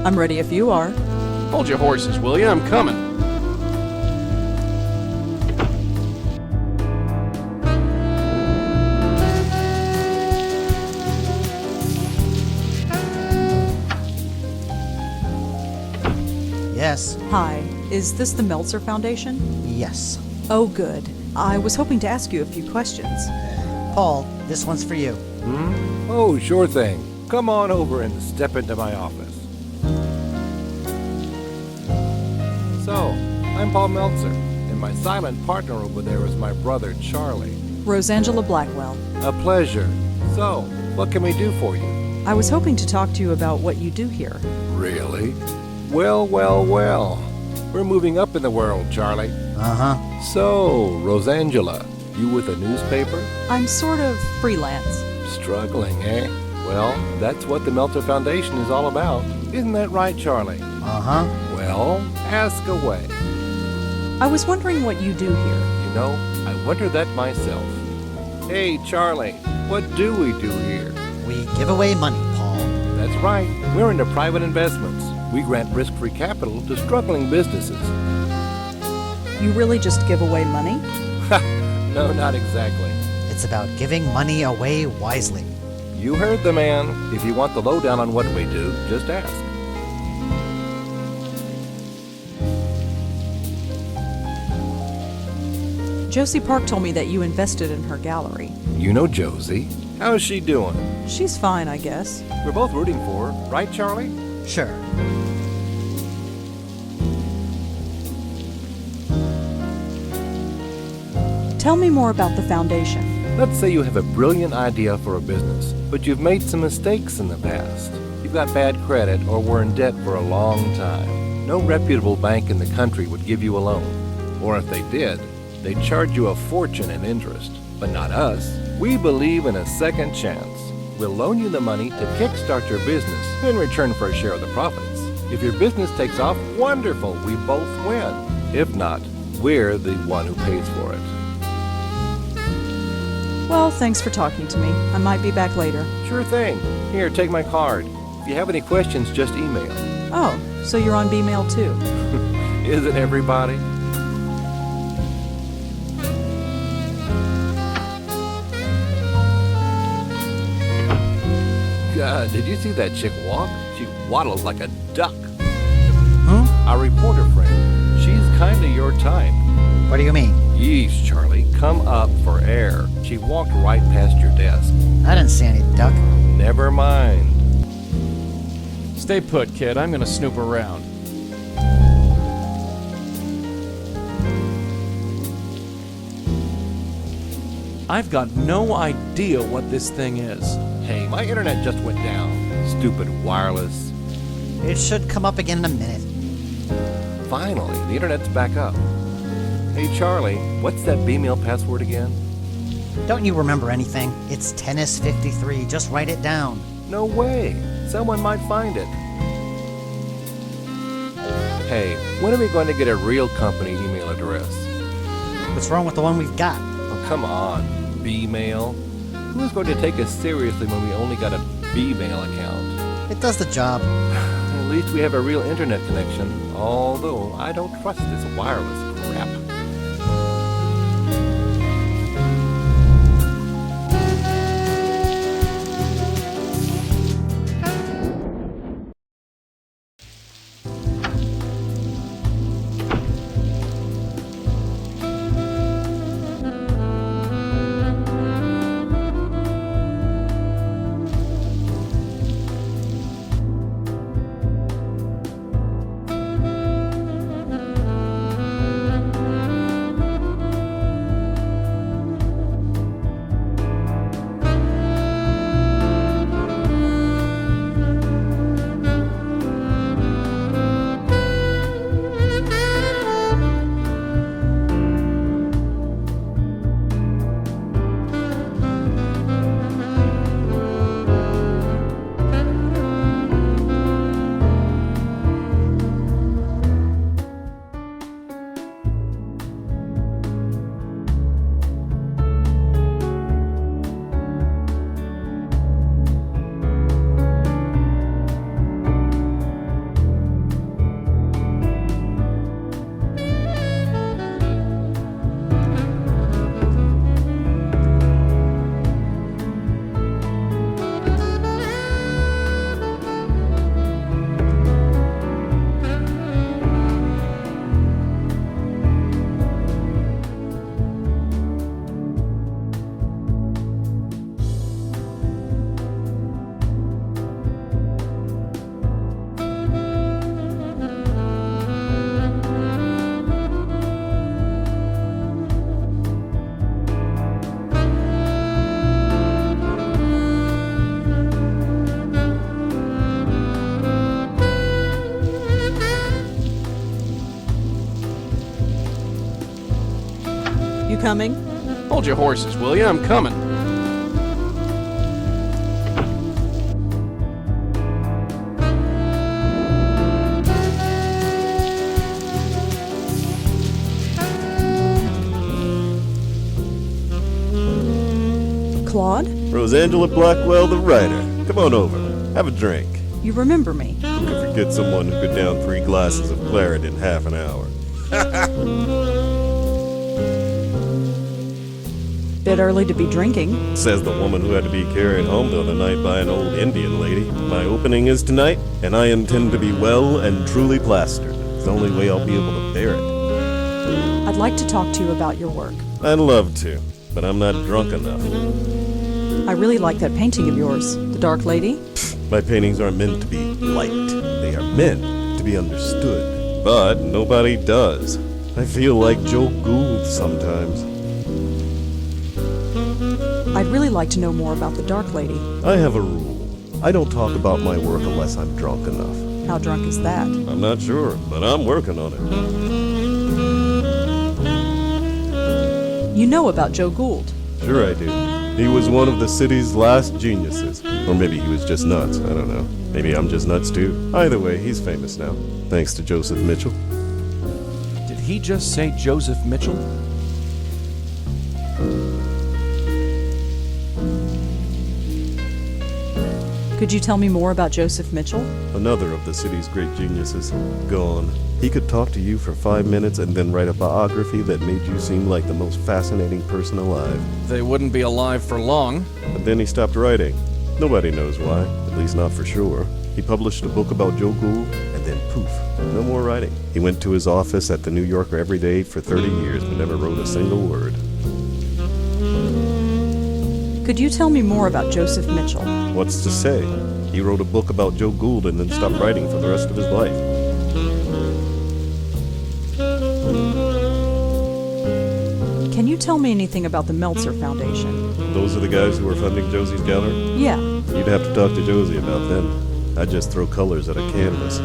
I'm ready if you are. Hold your horses, will you? I'm coming. Yes. Hi, is this the Meltzer Foundation? Yes. Oh, good. I was hoping to ask you a few questions. Paul, this one's for you. Oh, sure thing. Come on over and step into my office. So, I'm Paul Meltzer, and my silent partner over there is my brother, Charlie. Rosangela Blackwell. A pleasure. So, what can we do for you? I was hoping to talk to you about what you do here. Really? Well, well, well. We're moving up in the world, Charlie. Uh-huh. So, Rosangela, you with a newspaper? I'm sort of freelance. Struggling, eh? Well, that's what the Meltzer Foundation is all about. Isn't that right, Charlie? Uh-huh. Well, ask away. I was wondering what you do here. You know, I wonder that myself. Hey, Charlie, what do we do here? We give away money, Paul. That's right. We're into private investments. We grant risk-free capital to struggling businesses. You really just give away money? No, not exactly. It's about giving money away wisely. You heard the man. If you want the lowdown on what we do, just ask. Josie Park told me that you invested in her gallery. You know Josie. How's she doing? She's fine, I guess. We're both rooting for her, right, Charlie? Sure. Tell me more about the foundation. Let's say you have a brilliant idea for a business, but you've made some mistakes in the past. You've got bad credit or were in debt for a long time. No reputable bank in the country would give you a loan. Or if they did, they'd charge you a fortune in interest. But not us. We believe in a second chance. We'll loan you the money to kickstart your business in return for a share of the profits. If your business takes off, wonderful, we both win. If not, we're the one who pays for it. Well, thanks for talking to me. I might be back later. Sure thing. Here, take my card. If you have any questions, just email. Oh, so you're on B-mail too. Isn't everybody? God, did you see that chick walk? She waddles like a duck. Our reporter friend. She's kinda your type. What do you mean? Yeesh, Charlie. Come up for air. She walked right past your desk. I didn't see any duck. Never mind. Stay put, kid. I'm gonna snoop around. I've got no idea what this thing is. Hey, my internet just went down. Stupid wireless. It should come up again in a minute. Finally, the internet's back up. Hey, Charlie, what's that B-mail password again? Don't you remember anything? It's tennis53. Just write it down. No way. Someone might find it. Hey, when are we going to get a real company email address? What's wrong with the one we've got? Oh, come on. B-mail. Who's going to take us seriously when we only got a B-mail account? It does the job. At least we have a real internet connection, although I don't trust this wireless crap. You coming? Hold your horses, will you? I'm coming. Claude? Rosangela Blackwell, the writer. Come on over. Have a drink. You remember me? Who could forget someone who could down 3 glasses of claret in half an hour? Bit early to be drinking. Says the woman who had to be carried home the other night by an old Indian lady. My opening is tonight, and I intend to be well and truly plastered. It's the only way I'll be able to bear it. I'd like to talk to you about your work. I'd love to, but I'm not drunk enough. I really like that painting of yours, The Dark Lady. My paintings aren't meant to be liked. They are meant to be understood. But nobody does. I feel like Joe Gould sometimes. I'd really like to know more about The Dark Lady. I have a rule. I don't talk about my work unless I'm drunk enough. How drunk is that? I'm not sure, but I'm working on it. You know about Joe Gould. Sure I do. He was one of the city's last geniuses. Or maybe he was just nuts, I don't know. Maybe I'm just nuts too. Either way, he's famous now, thanks to Joseph Mitchell. Did he just say Joseph Mitchell? Could you tell me more about Joseph Mitchell? Another of the city's great geniuses. Gone. He could talk to you for 5 minutes and then write a biography that made you seem like the most fascinating person alive. They wouldn't be alive for long. But then he stopped writing. Nobody knows why, at least not for sure. He published a book about Joe Gould, and then poof, no more writing. He went to his office at the New Yorker every day for 30 years, but never wrote a single word. Could you tell me more about Joseph Mitchell? What's to say? He wrote a book about Joe Gould and then stopped writing for the rest of his life. Can you tell me anything about the Meltzer Foundation? Those are the guys who are funding Josie's gallery? Yeah. You'd have to talk to Josie about them. I'd just throw colors at a canvas.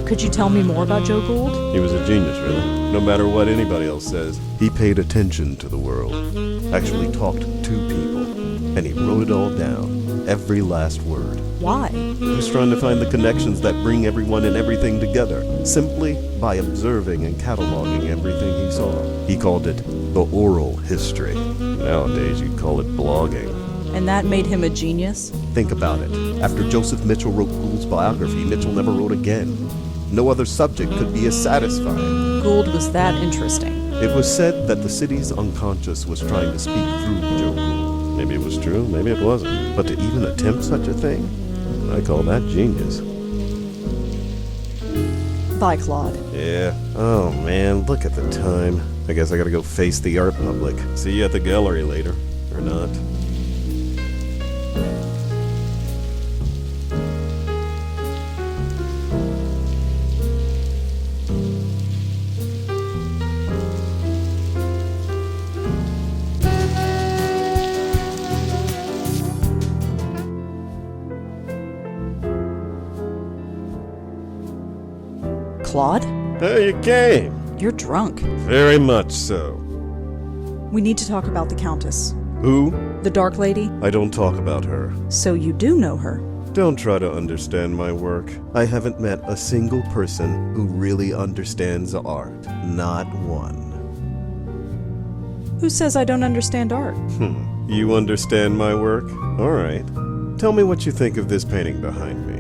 Could you tell me more about Joe Gould? He was a genius, really. No matter what anybody else says, he paid attention to the world. Actually talked to people. And he wrote it all down. Every last word. Why? He was trying to find the connections that bring everyone and everything together, simply by observing and cataloging everything he saw. He called it the oral history. Nowadays, you'd call it blogging. And that made him a genius? Think about it. After Joseph Mitchell wrote Gould's biography, Mitchell never wrote again. No other subject could be as satisfying. Gould was that interesting. It was said that the city's unconscious was trying to speak through Joe Gould. Maybe it was true, maybe it wasn't. But to even attempt such a thing, I call that genius. Bye, Claude. Yeah. Oh, man, look at the time. I guess I gotta go face the art public. See you at the gallery later. Or not. Claude? There you came. You're drunk. Very much so. We need to talk about the Countess. Who? The Dark Lady? I don't talk about her. So you do know her? Don't try to understand my work. I haven't met a single person who really understands art. Not one. Who says I don't understand art? You understand my work? All right. Tell me what you think of this painting behind me.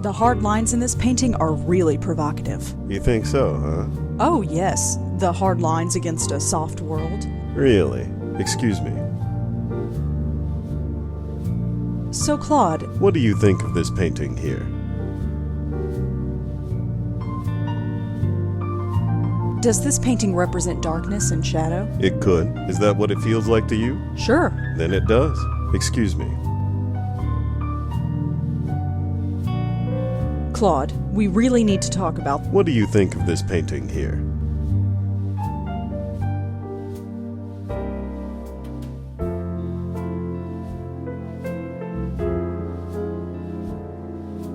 The hard lines in this painting are really provocative. You think so, huh? Oh, yes. The hard lines against a soft world. Really? Excuse me. So, Claude... What do you think of this painting here? Does this painting represent darkness and shadow? It could. Is that what it feels like to you? Sure. Then it does. Excuse me. Claude, we really need to talk about... What do you think of this painting here?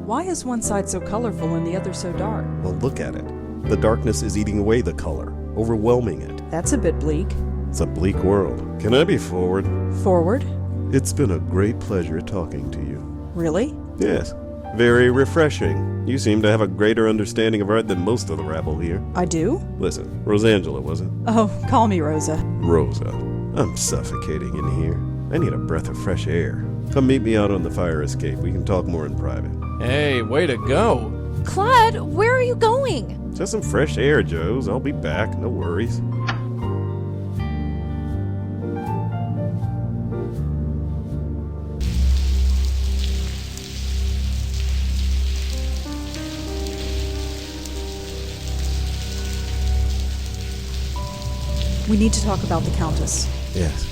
Why is one side so colorful and the other so dark? Well, look at it. The darkness is eating away the color, overwhelming it. That's a bit bleak. It's a bleak world. Can I be forward? Forward? It's been a great pleasure talking to you. Really? Yes. Very refreshing. You seem to have a greater understanding of art than most of the rabble here. I do? Listen, Rosangela, was it? Oh, call me Rosa. Rosa. I'm suffocating in here. I need a breath of fresh air. Come meet me out on the fire escape. We can talk more in private. Hey, way to go. Claude, where are you going? Just some fresh air, Joes. I'll be back. No worries. We need to talk about the Countess. Yes.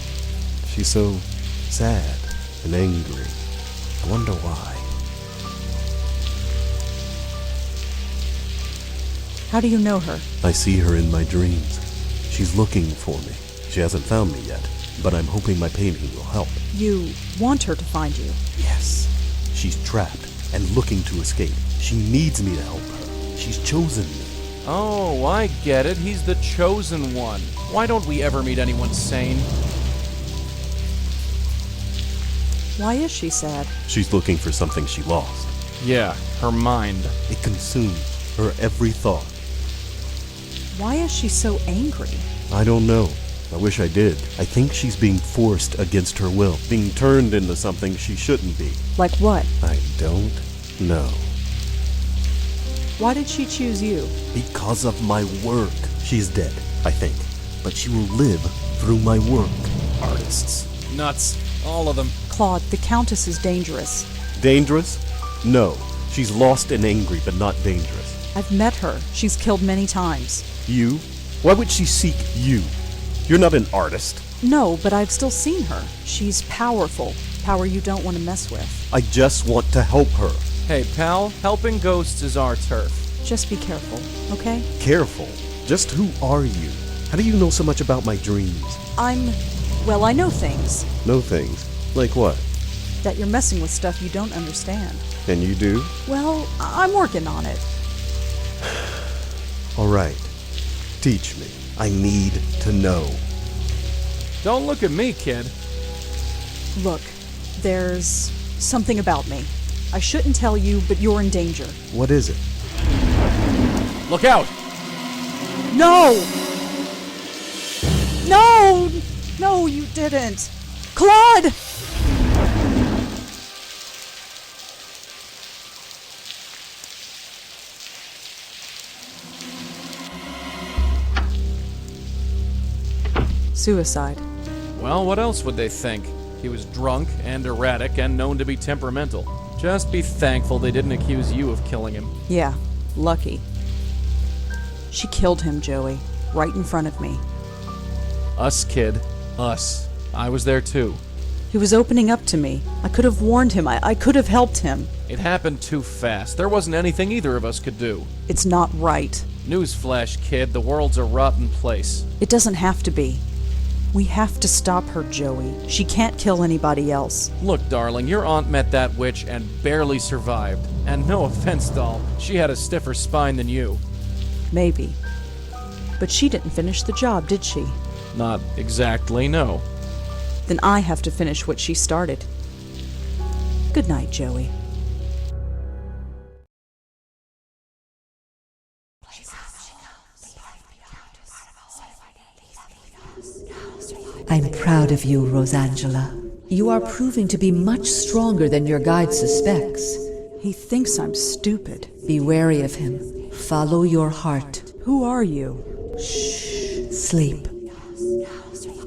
She's so sad and angry. I wonder why. How do you know her? I see her in my dreams. She's looking for me. She hasn't found me yet, but I'm hoping my painting will help. You want her to find you? Yes. She's trapped and looking to escape. She needs me to help her. She's chosen me. Oh, I get it. He's the chosen one. Why don't we ever meet anyone sane? Why is she sad? She's looking for something she lost. Yeah, her mind. It consumes her every thought. Why is she so angry? I don't know. I wish I did. I think she's being forced against her will, being turned into something she shouldn't be. Like what? I don't know. Why did she choose you? Because of my work. She's dead, I think. But she will live through my work. Artists. Nuts. All of them. Claude, the Countess is dangerous. Dangerous? No. She's lost and angry, but not dangerous. I've met her. She's killed many times. You? Why would she seek you? You're not an artist. No, but I've still seen her. She's powerful. Power you don't want to mess with. I just want to help her. Hey, pal, helping ghosts is our turf. Just be careful, okay? Careful? Just who are you? How do you know so much about my dreams? Well, I know things. Know things? Like what? That you're messing with stuff you don't understand. And you do? Well, I'm working on it. All right. Teach me. I need to know. Don't look at me, kid. Look, there's something about me. I shouldn't tell you, but you're in danger. What is it? Look out! No! No! No, you didn't. Claude! Suicide. Well, what else would they think? He was drunk and erratic and known to be temperamental. Just be thankful they didn't accuse you of killing him. Yeah, lucky. She killed him, Joey, right in front of me. Us, kid. Us. I was there too. He was opening up to me. I could have warned him. I could have helped him. It happened too fast. There wasn't anything either of us could do. It's not right. Newsflash, kid. The world's a rotten place. It doesn't have to be. We have to stop her, Joey. She can't kill anybody else. Look, darling, your aunt met that witch and barely survived. And no offense, doll, she had a stiffer spine than you. Maybe. But she didn't finish the job, did she? Not exactly, no. Then I have to finish what she started. Good night, Joey. I'm proud of you, Rosangela. You are proving to be much stronger than your guide suspects. He thinks I'm stupid. Be wary of him. Follow your heart. Who are you? Shh. Sleep.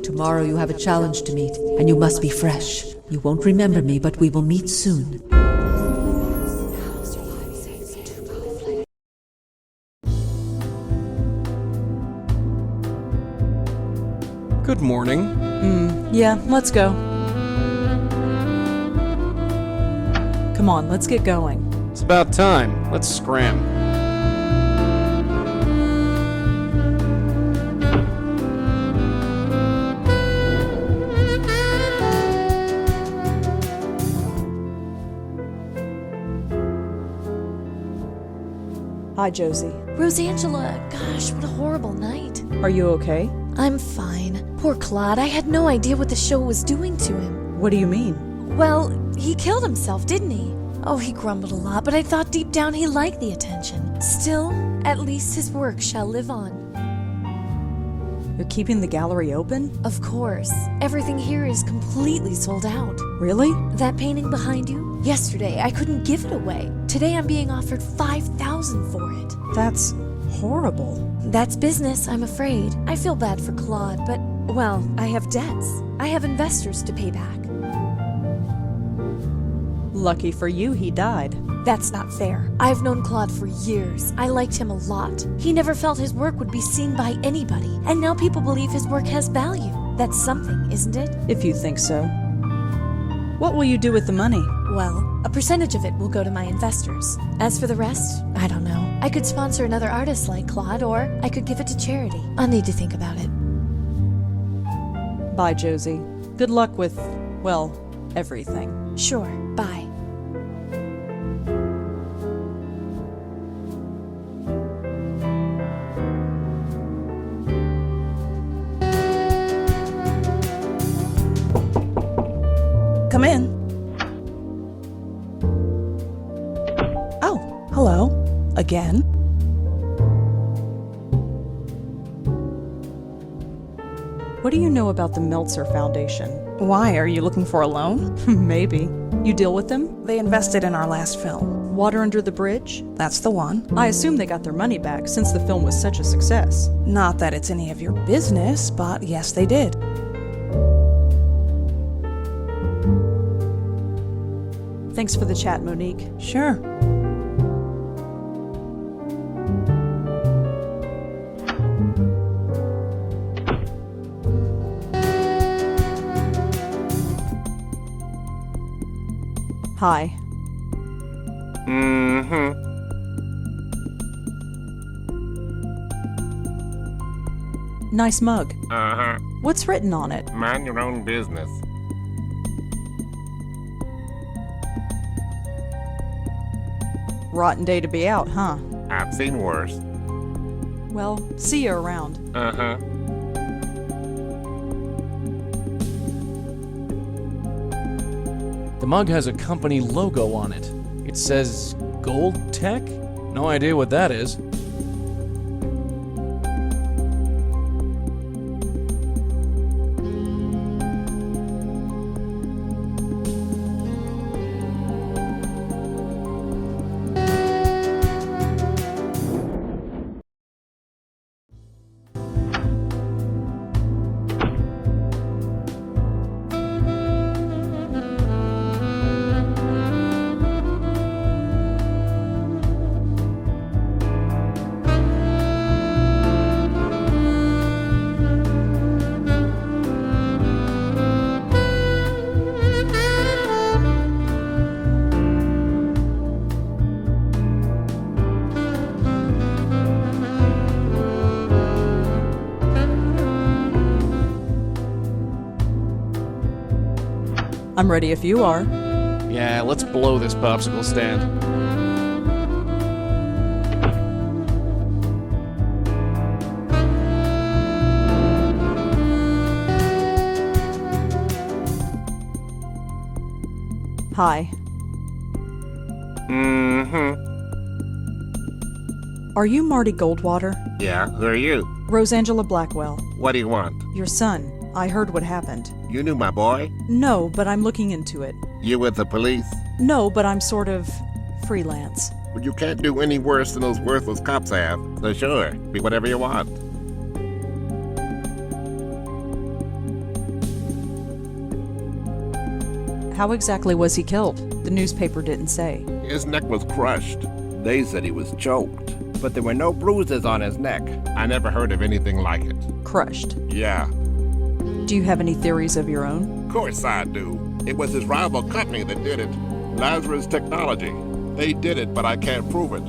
Tomorrow you have a challenge to meet, and you must be fresh. You won't remember me, but we will meet soon. Good morning. Yeah, let's go. Come on, let's get going. It's about time. Let's scram. Hi, Josie. Rosangela, gosh, what a horrible night. Are you okay? I'm fine. Poor Claude, I had no idea what the show was doing to him. What do you mean? Well, he killed himself, didn't he? Oh, he grumbled a lot, but I thought deep down he liked the attention. Still, at least his work shall live on. You're keeping the gallery open? Of course. Everything here is completely sold out. Really? That painting behind you? Yesterday, I couldn't give it away. Today, I'm being offered $5,000 for it. That's horrible. That's business, I'm afraid. I feel bad for Claude, but, well, I have debts. I have investors to pay back. Lucky for you, he died. That's not fair. I've known Claude for years. I liked him a lot. He never felt his work would be seen by anybody, and now people believe his work has value. That's something, isn't it? If you think so. What will you do with the money? Well, a percentage of it will go to my investors. As for the rest, I don't know. I could sponsor another artist like Claude, or I could give it to charity. I'll need to think about it. Bye, Josie. Good luck with, well, everything. Sure, bye. Come in. Oh, hello. Again? What do you know about the Meltzer Foundation? Why, are you looking for a loan? Maybe. You deal with them? They invested in our last film. Water Under the Bridge? That's the one. I assume they got their money back since the film was such a success. Not that it's any of your business, but yes, they did. Thanks for the chat, Monique. Sure. Hi. Nice mug. Uh-huh. What's written on it? Mind your own business. Rotten day to be out, huh? I've seen worse. Well, see you around. Uh-huh. The mug has a company logo on it. It says Gold Tech? No idea what that is. I'm ready if you are. Yeah, let's blow this popsicle stand. Hi. Mm-hmm. Are you Marty Goldwater? Yeah, who are you? Rosangela Blackwell. What do you want? Your son. I heard what happened. You knew my boy? No, but I'm looking into it. You with the police? No, but I'm sort of freelance. Well, you can't do any worse than those worthless cops have. So sure, be whatever you want. How exactly was he killed? The newspaper didn't say. His neck was crushed. They said he was choked. But there were no bruises on his neck. I never heard of anything like it. Crushed. Yeah. Do you have any theories of your own? Of course I do. It was his rival company that did it. Lazarus Technology. They did it, but I can't prove it.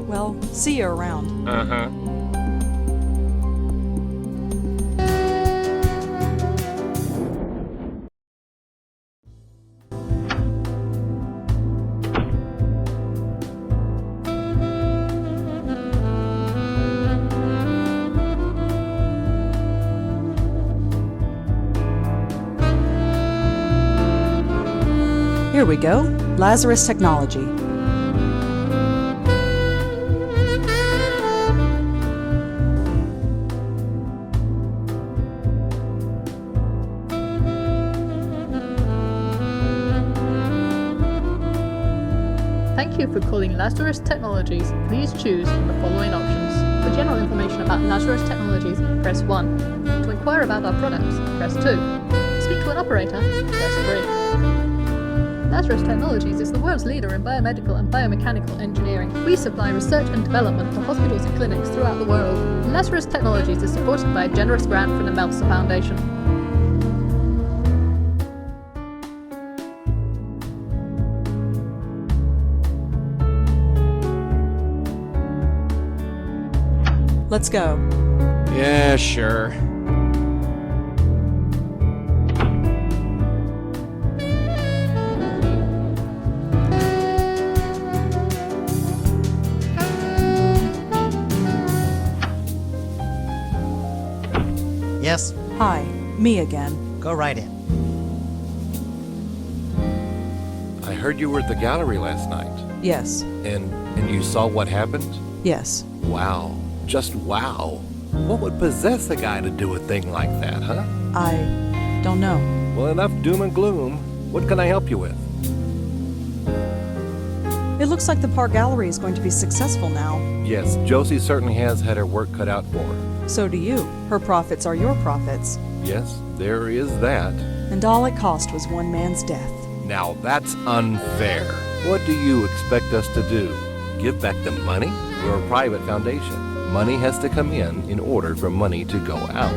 Well, see you around. Uh-huh. Here we go. Lazarus Technology. Thank you for calling Lazarus Technologies. Please choose from the following options. For general information about Lazarus Technologies, press 1. To inquire about our products, press 2. To speak to an operator, press 3. Lazarus Technologies is the world's leader in biomedical and biomechanical engineering. We supply research and development to hospitals and clinics throughout the world. Lazarus Technologies is supported by a generous grant from the Meltzer Foundation. Let's go. Yeah, sure. Yes? Hi, me again. Go right in. I heard you were at the gallery last night. Yes. And you saw what happened? Yes. Wow. Just wow. What would possess a guy to do a thing like that, huh? I don't know. Well, enough doom and gloom. What can I help you with? It looks like the Park Gallery is going to be successful now. Yes, Josie certainly has had her work cut out for her. So do you. Her profits are your profits. Yes, there is that. And all it cost was one man's death. Now that's unfair. What do you expect us to do? Give back the money? We're a private foundation. Money has to come in order for money to go out.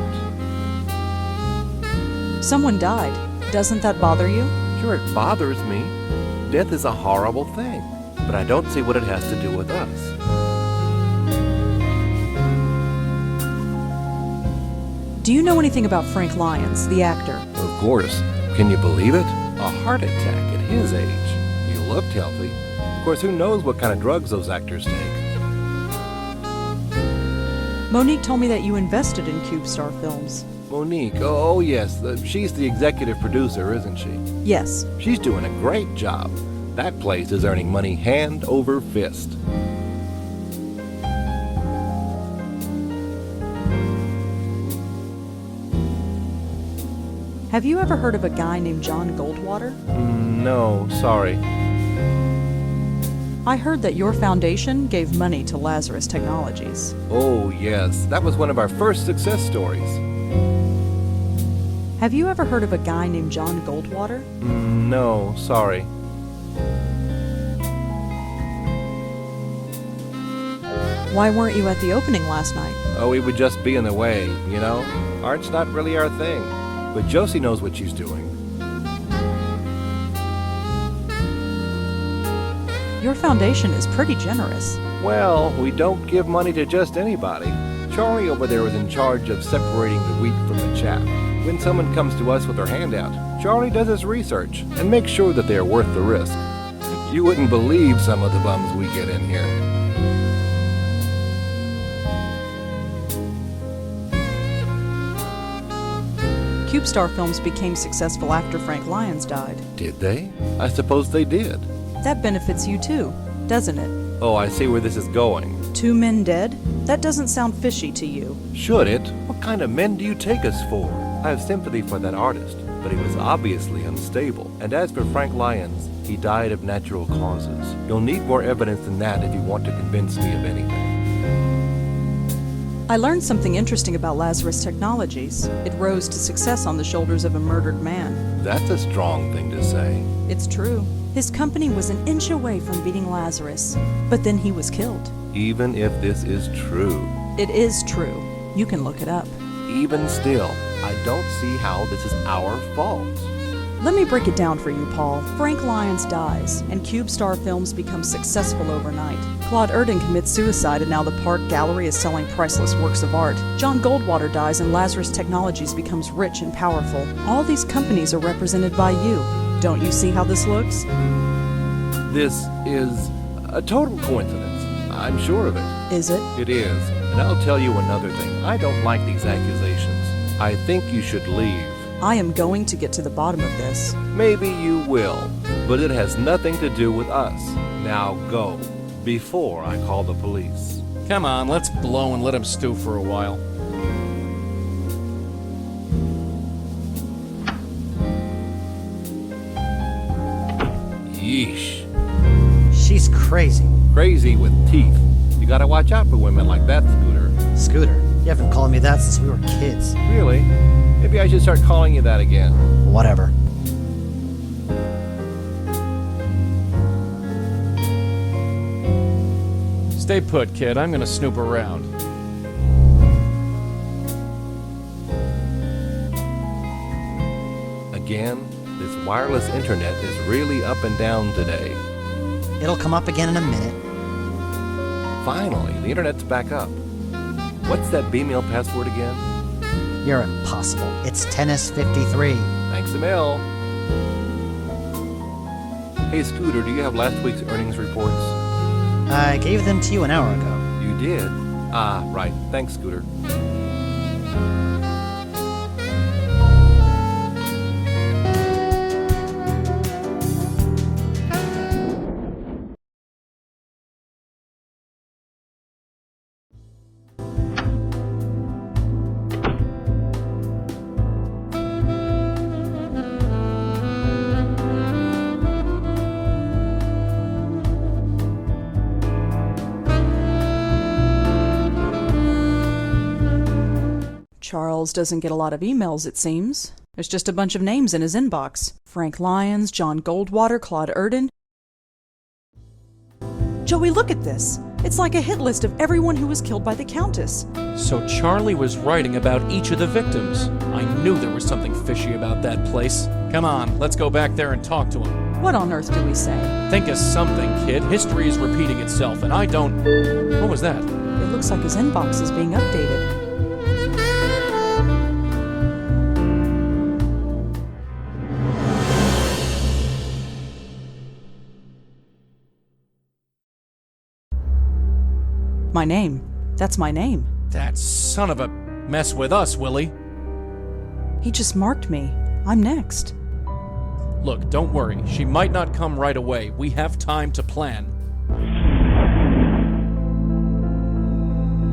Someone died. Doesn't that bother you? Sure, it bothers me. Death is a horrible thing, but I don't see what it has to do with us. Do you know anything about Frank Lyons, the actor? Of course. Can you believe it? A heart attack at his age. He looked healthy. Of course, who knows what kind of drugs those actors take? Monique told me that you invested in CubeStar Films. Monique, oh yes, she's the executive producer, isn't she? Yes. She's doing a great job. That place is earning money hand over fist. Have you ever heard of a guy named John Goldwater? No, sorry. I heard that your foundation gave money to Lazarus Technologies. Oh yes, that was one of our first success stories. Have you ever heard of a guy named John Goldwater? No, sorry. Why weren't you at the opening last night? Oh, we would just be in the way, you know? Art's not really our thing. But Josie knows what she's doing. Your foundation is pretty generous. Well, we don't give money to just anybody. Charlie over there is in charge of separating the wheat from the chaff. When someone comes to us with their handout, Charlie does his research and makes sure that they are worth the risk. You wouldn't believe some of the bums we get in here. CubeStar Films became successful after Frank Lyons died. Did they? I suppose they did. That benefits you too, doesn't it? Oh, I see where this is going. 2 men dead? That doesn't sound fishy to you. Should it? What kind of men do you take us for? I have sympathy for that artist, but he was obviously unstable. And as for Frank Lyons, he died of natural causes. You'll need more evidence than that if you want to convince me of anything. I learned something interesting about Lazarus Technologies. It rose to success on the shoulders of a murdered man. That's a strong thing to say. It's true. His company was an inch away from beating Lazarus, but then he was killed. Even if this is true. It is true. You can look it up. Even still, I don't see how this is our fault. Let me break it down for you, Paul. Frank Lyons dies, and CubeStar Films becomes successful overnight. Claude Erdin commits suicide, and now the Park Gallery is selling priceless works of art. John Goldwater dies, and Lazarus Technologies becomes rich and powerful. All these companies are represented by you. Don't you see how this looks? This is a total coincidence. I'm sure of it. Is it? It is. And I'll tell you another thing. I don't like these accusations. I think you should leave. I am going to get to the bottom of this. Maybe you will, but it has nothing to do with us. Now go, before I call the police. Come on, let's blow and let him stew for a while. Yeesh. She's crazy. Crazy with teeth. You gotta watch out for women like that, Scooter. Scooter? You haven't called me that since we were kids. Really? Maybe I should start calling you that again. Whatever. Stay put, kid. I'm gonna snoop around. Again, this wireless internet is really up and down today. It'll come up again in a minute. Finally, the internet's back up. What's that B-mail password again? You're impossible. It's tennis53. Thanks a mil. Hey, Scooter, do you have last week's earnings reports? I gave them to you an hour ago. You did? Ah, right. Thanks, Scooter. Charles doesn't get a lot of emails, it seems. There's just a bunch of names in his inbox. Frank Lyons, John Goldwater, Claude Erdin. Joey, look at this. It's like a hit list of everyone who was killed by the Countess. So Charlie was writing about each of the victims. I knew there was something fishy about that place. Come on, let's go back there and talk to him. What on earth do we say? Think of something, kid. History is repeating itself, and I don't... What was that? It looks like his inbox is being updated. My name. That's my name. That son of a... Mess with us, Willie. He just marked me. I'm next. Look, don't worry. She might not come right away. We have time to plan.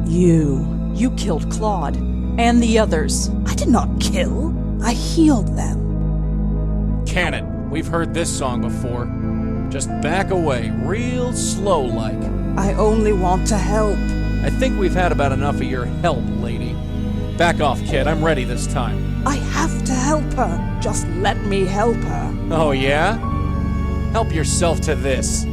You killed Claude. And the others. I did not kill. I healed them. Cannon, we've heard this song before. Just back away, real slow-like. I only want to help. I think we've had about enough of your help, lady. Back off, kid. I'm ready this time. I have to help her. Just let me help her. Oh, yeah? Help yourself to this.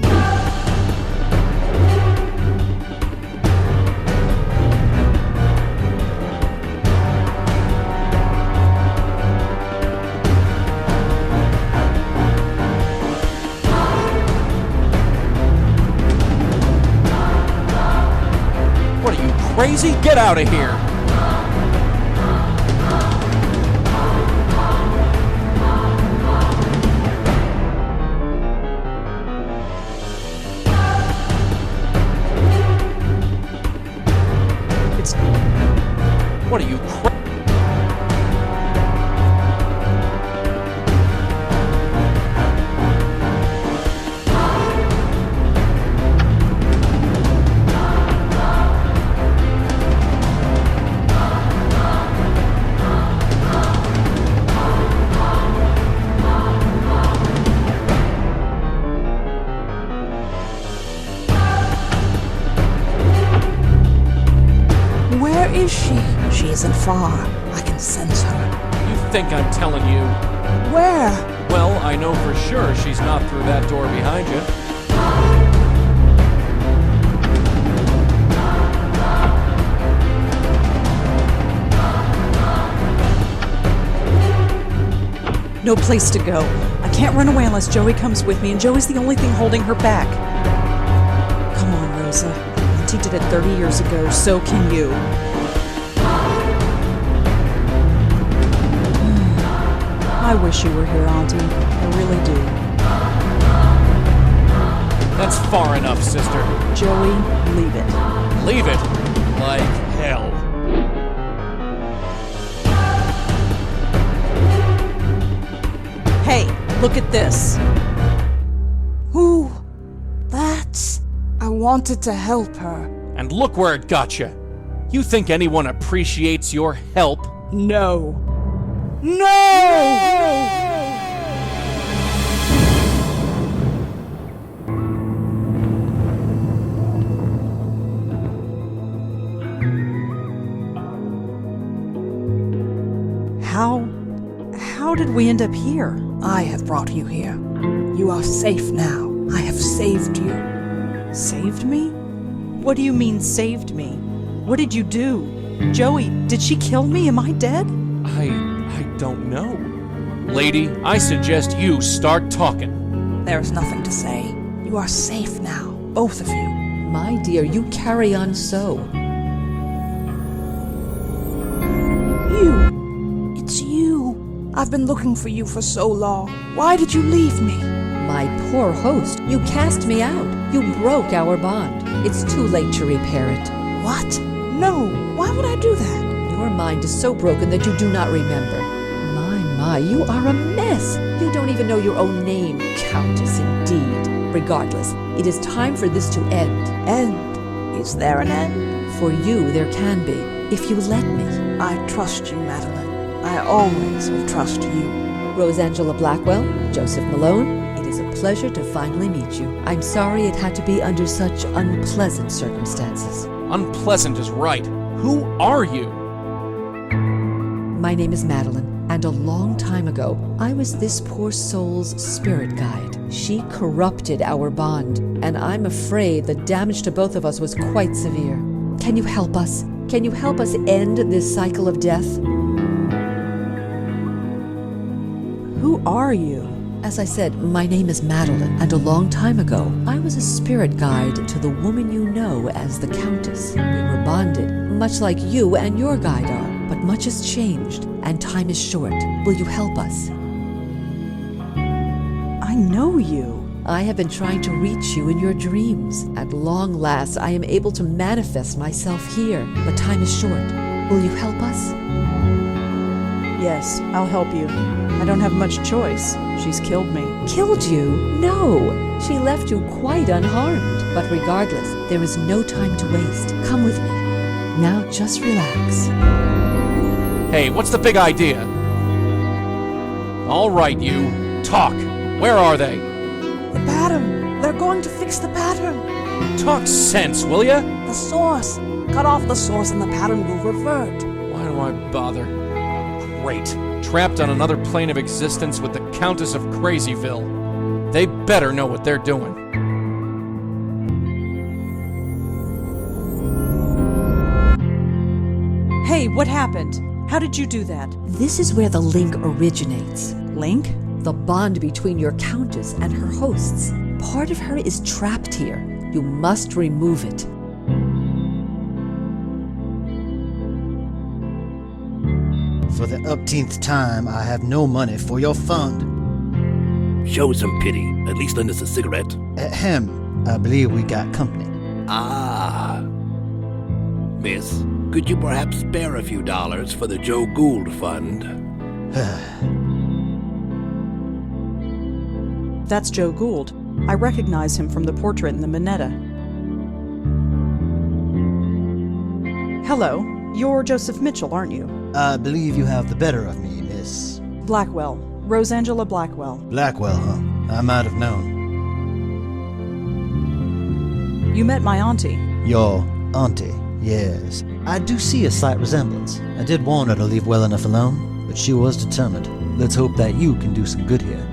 crazy? Get out of here! It's... What are you Where is she? She isn't far. I can sense her. You think I'm telling you? Where? Well, I know for sure she's not through that door behind you. No place to go. I can't run away unless Joey comes with me, and Joey's the only thing holding her back. Come on, Rosa. Auntie did it 30 years ago, so can you. I wish you were here, Auntie. I really do. That's far enough, sister. Joey, leave it. Leave it? Like hell. Hey, look at this. Who? That's... I wanted to help her. And look where it got you. You think anyone appreciates your help? No. No! How did we end up here? I have brought you here. You are safe now. I have saved you. Saved me? What do you mean, saved me? What did you do? Joey, did she kill me? Am I dead? I don't know. Lady, I suggest you start talking. There's nothing to say. You are safe now, both of you. My dear, you carry on so. You. It's you. I've been looking for you for so long. Why did you leave me? My poor host, you cast me out. You broke our bond. It's too late to repair it. What? No, why would I do that? Your mind is so broken that you do not remember. My, you are a mess. You don't even know your own name, Countess, indeed. Regardless, it is time for this to end. End? Is there an end? For you, there can be, if you let me. I trust you, Madeline. I always will trust you. Rosangela Blackwell, Joseph Mallone, it is a pleasure to finally meet you. I'm sorry it had to be under such unpleasant circumstances. Unpleasant is right. Who are you? My name is Madeline, and a long time ago, I was this poor soul's spirit guide. She corrupted our bond, and I'm afraid the damage to both of us was quite severe. Can you help us? Can you help us end this cycle of death? Who are you? As I said, my name is Madeline, and a long time ago, I was a spirit guide to the woman you know as the Countess. We were bonded, much like you and your guide are, but much has changed, and time is short. Will you help us? I know you. I have been trying to reach you in your dreams. At long last, I am able to manifest myself here, but time is short. Will you help us? Yes, I'll help you. I don't have much choice. She's killed me. Killed you? No! She left you quite unharmed. But regardless, there is no time to waste. Come with me. Now just relax. Hey, what's the big idea? All right, you. Talk. Where are they? The pattern. They're going to fix the pattern. Talk sense, will ya? The source. Cut off the source and the pattern will revert. Why do I bother? Great. Trapped on another plane of existence with the Countess of Crazyville. They better know what they're doing. Hey, what happened? How did you do that? This is where the link originates. Link? The bond between your Countess and her hosts. Part of her is trapped here. You must remove it. For the upteenth time, I have no money for your fund. Show some pity. At least lend us a cigarette. Ahem. I believe we got company. Ah. Miss, could you perhaps spare a few dollars for the Joe Gould Fund? That's Joe Gould. I recognize him from the portrait in the Minetta. Hello. You're Joseph Mitchell, aren't you? I believe you have the better of me, Miss... Blackwell. Rosangela Blackwell. Blackwell, huh? I might have known. You met my auntie. Your auntie, yes. I do see a slight resemblance. I did warn her to leave well enough alone, but she was determined. Let's hope that you can do some good here.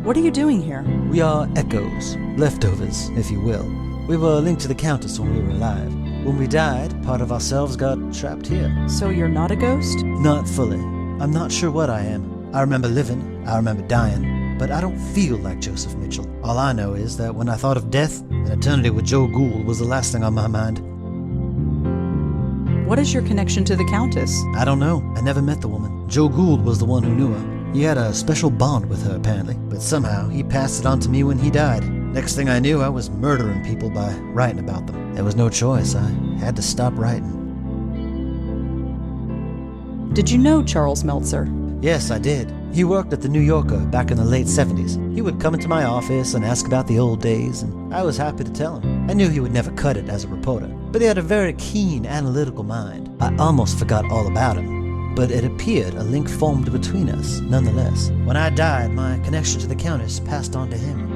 What are you doing here? We are echoes, leftovers, if you will. We were linked to the Countess when we were alive. When we died, part of ourselves got trapped here. So you're not a ghost? Not fully. I'm not sure what I am. I remember living, I remember dying, but I don't feel like Joseph Mitchell. All I know is that when I thought of death, an eternity with Joe Gould was the last thing on my mind. What is your connection to the Countess? I don't know. I never met the woman. Joe Gould was the one who knew her. He had a special bond with her, apparently, but somehow he passed it on to me when he died. Next thing I knew, I was murdering people by writing about them. There was no choice. I had to stop writing. Did you know Charles Meltzer? Yes, I did. He worked at the New Yorker back in the late 70s. He would come into my office and ask about the old days, and I was happy to tell him. I knew he would never cut it as a reporter, but he had a very keen, analytical mind. I almost forgot all about him, but it appeared a link formed between us, nonetheless. When I died, my connection to the Countess passed on to him.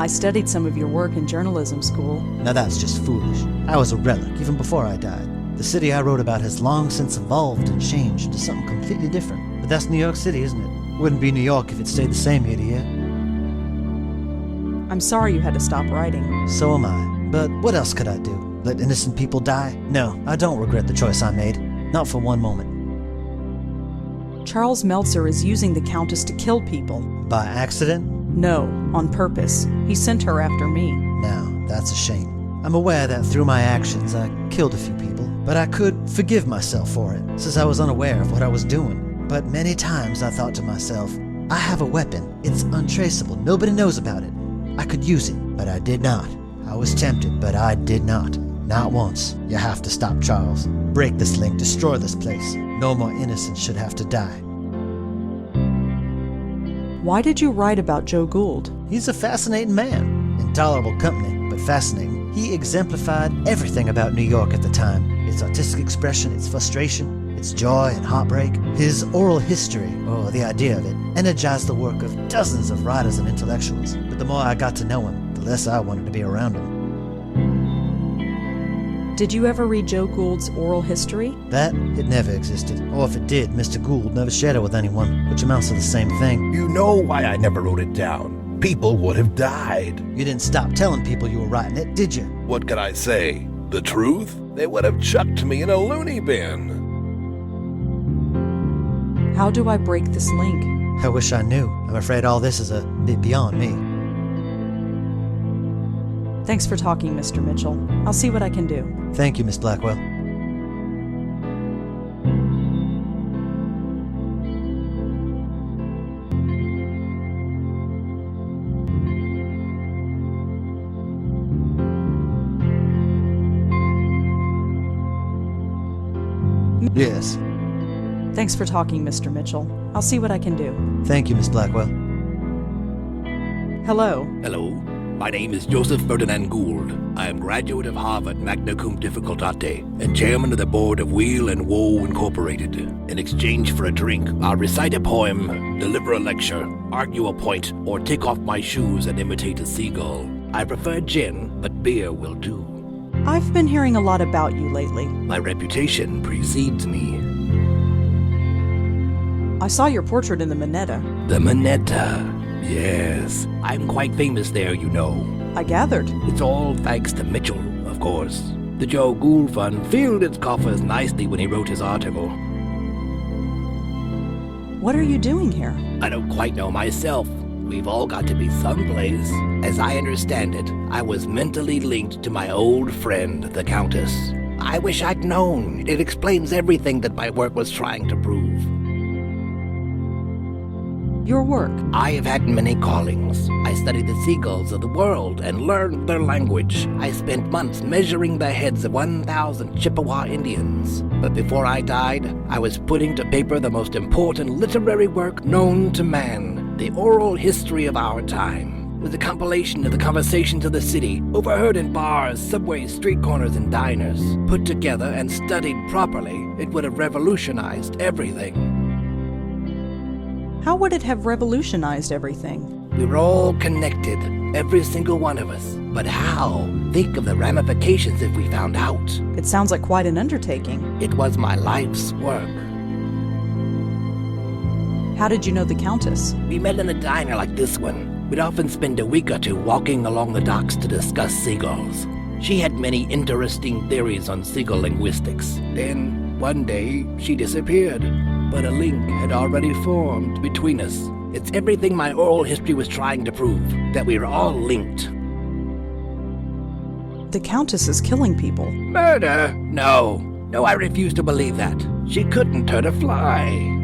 I studied some of your work in journalism school. Now that's just foolish. I was a relic, even before I died. The city I wrote about has long since evolved and changed into something completely different. But that's New York City, isn't it? Wouldn't be New York if it stayed the same year to year. I'm sorry you had to stop writing. So am I. But what else could I do? Let innocent people die? No, I don't regret the choice I made. Not for one moment. Charles Meltzer is using the Countess to kill people. By accident? No, on purpose. He sent her after me. Now, that's a shame. I'm aware that through my actions I killed a few people, but I could forgive myself for it, since I was unaware of what I was doing. But many times I thought to myself, I have a weapon. It's untraceable. Nobody knows about it. I could use it, but I did not. I was tempted, but I did not. Not once. You have to stop, Charles. Break this link. Destroy this place. No more innocents should have to die. Why did you write about Joe Gould? He's a fascinating man. Intolerable company, but fascinating. He exemplified everything about New York at the time. Its artistic expression, its frustration, its joy and heartbreak. His oral history, or the idea of it, energized the work of dozens of writers and intellectuals. But the more I got to know him, the less I wanted to be around him. Did you ever read Joe Gould's oral history? That? It never existed. Or if it did, Mr. Gould never shared it with anyone, which amounts to the same thing. You know why I never wrote it down. People would have died. You didn't stop telling people you were writing it, did you? What could I say? The truth? They would have chucked me in a loony bin. How do I break this link? I wish I knew. I'm afraid all this is a bit beyond me. Thanks for talking, Mr. Mitchell. I'll see what I can do. Thank you, Miss Blackwell. Yes. Thanks for talking, Mr. Mitchell. I'll see what I can do. Thank you, Miss Blackwell. Hello. Hello. My name is Joseph Ferdinand Gould. I am graduate of Harvard Magna Cum Difficultate and chairman of the board of Wheel and Woe Incorporated. In exchange for a drink, I'll recite a poem, deliver a lecture, argue a point, or take off my shoes and imitate a seagull. I prefer gin, but beer will do. I've been hearing a lot about you lately. My reputation precedes me. I saw your portrait in the Minetta. The Minetta. Yes, I'm quite famous there, you know. I gathered. It's all thanks to Mitchell, of course. The Joe Gould Fund filled its coffers nicely when he wrote his article. What are you doing here? I don't quite know myself. We've all got to be someplace. As I understand it, I was mentally linked to my old friend, the Countess. I wish I'd known. It explains everything that my work was trying to prove. Your work? I have had many callings. I studied the seagulls of the world and learned their language. I spent months measuring the heads of 1,000 Chippewa Indians. But before I died, I was putting to paper the most important literary work known to man, the oral history of our time. It was a compilation of the conversations of the city, overheard in bars, subways, street corners, and diners. Put together and studied properly, it would have revolutionized everything. How would it have revolutionized everything? We were all connected, every single one of us. But how? Think of the ramifications if we found out. It sounds like quite an undertaking. It was my life's work. How did you know the Countess? We met in a diner like this one. We'd often spend a week or two walking along the docks to discuss seagulls. She had many interesting theories on seagull linguistics. Then, one day, she disappeared. But a link had already formed between us. It's everything my oral history was trying to prove, that we were all linked. The Countess is killing people. Murder? No, I refuse to believe that. She couldn't hurt a fly.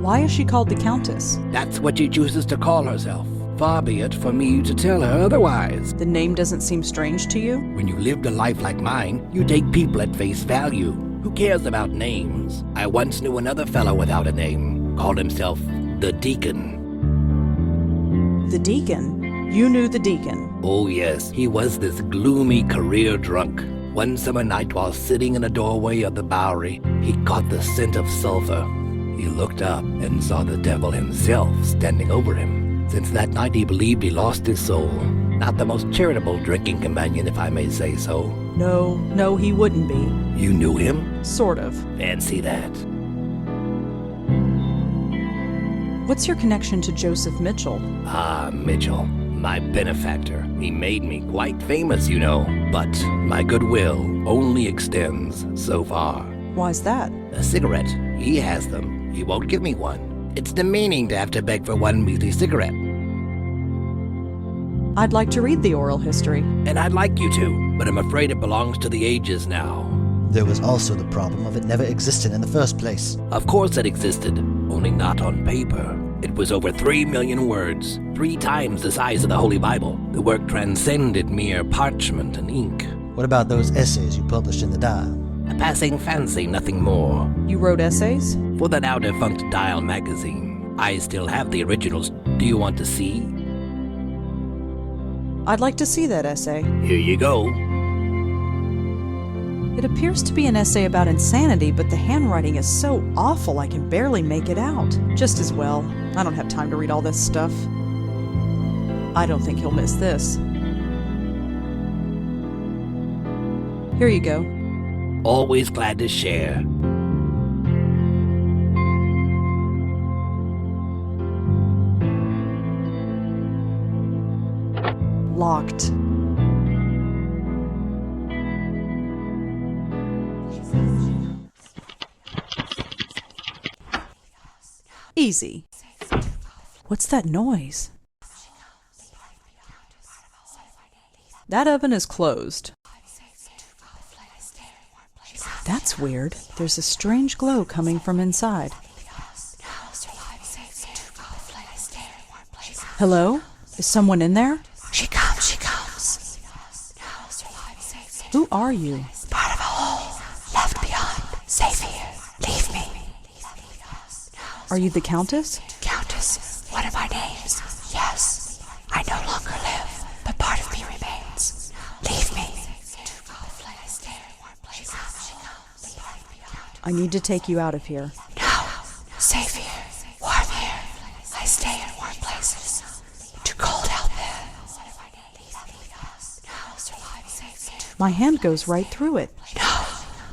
Why is she called the Countess? That's what she chooses to call herself. Far be it for me to tell her otherwise. The name doesn't seem strange to you? When you lived a life like mine, you take people at face value. Who cares about names? I once knew another fellow without a name. Called himself the Deacon. The Deacon? You knew the Deacon? Oh yes, he was this gloomy career drunk. One summer night while sitting in a doorway of the Bowery, he caught the scent of sulfur. He looked up and saw the devil himself standing over him. Since that night he believed he lost his soul. Not the most charitable drinking companion, if I may say so. No, he wouldn't be. You knew him? Sort of. Fancy that. What's your connection to Joseph Mitchell? Ah, Mitchell. My benefactor. He made me quite famous, you know. But my goodwill only extends so far. Why's that? A cigarette. He has them. He won't give me one. It's demeaning to have to beg for one measly cigarette. I'd like to read the oral history. And I'd like you to, but I'm afraid it belongs to the ages now. There was also the problem of it never existed in the first place. Of course it existed, only not on paper. It was over 3 million words, 3 times the size of the Holy Bible. The work transcended mere parchment and ink. What about those essays you published in the Dial? A passing fancy, nothing more. You wrote essays? For the now defunct Dial magazine. I still have the originals. Do you want to see? I'd like to see that essay. Here you go. It appears to be an essay about insanity, but the handwriting is so awful I can barely make it out. Just as well. I don't have time to read all this stuff. I don't think he'll miss this. Here you go. Always glad to share. Locked. Easy. What's that noise? That oven is closed. That's weird. There's a strange glow coming from inside. Hello? Is someone in there? She comes. Who are you? Part of a whole. Left behind. Safe here. Leave me. Are you the Countess? Countess, one of our names. Yes. I no longer live, but part of me remains. Leave me. I need to take you out of here. No. Safe here. Warm here. I stay in warm places. Too cold out there. My hand goes right through it. No.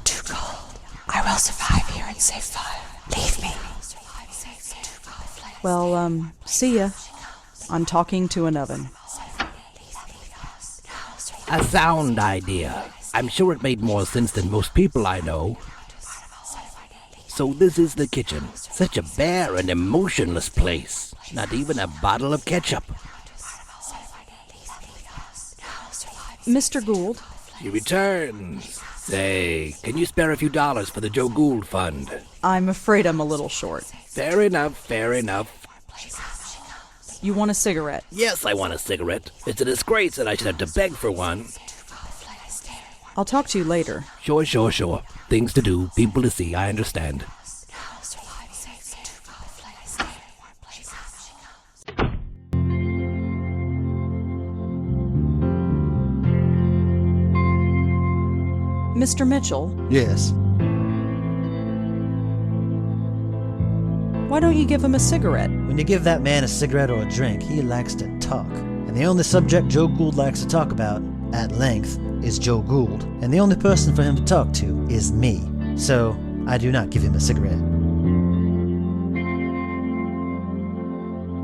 Too cold. I will survive here and save fire. Leave me. Well, see ya. I'm talking to an oven. A sound idea. I'm sure it made more sense than most people I know. So this is the kitchen. Such a bare and emotionless place. Not even a bottle of ketchup. Mr. Gould, She returns. Say, can you spare a few dollars for the Joe Gould Fund? I'm afraid I'm a little short. Fair enough, fair enough. You want a cigarette? Yes, I want a cigarette. It's a disgrace that I should have to beg for one. I'll talk to you later. Sure, sure, sure. Things to do, people to see, I understand. Mr. Mitchell, Yes. why don't you give him a cigarette? When you give that man a cigarette or a drink, he likes to talk. And the only subject Joe Gould likes to talk about, at length, is Joe Gould. And the only person for him to talk to is me. So, I do not give him a cigarette.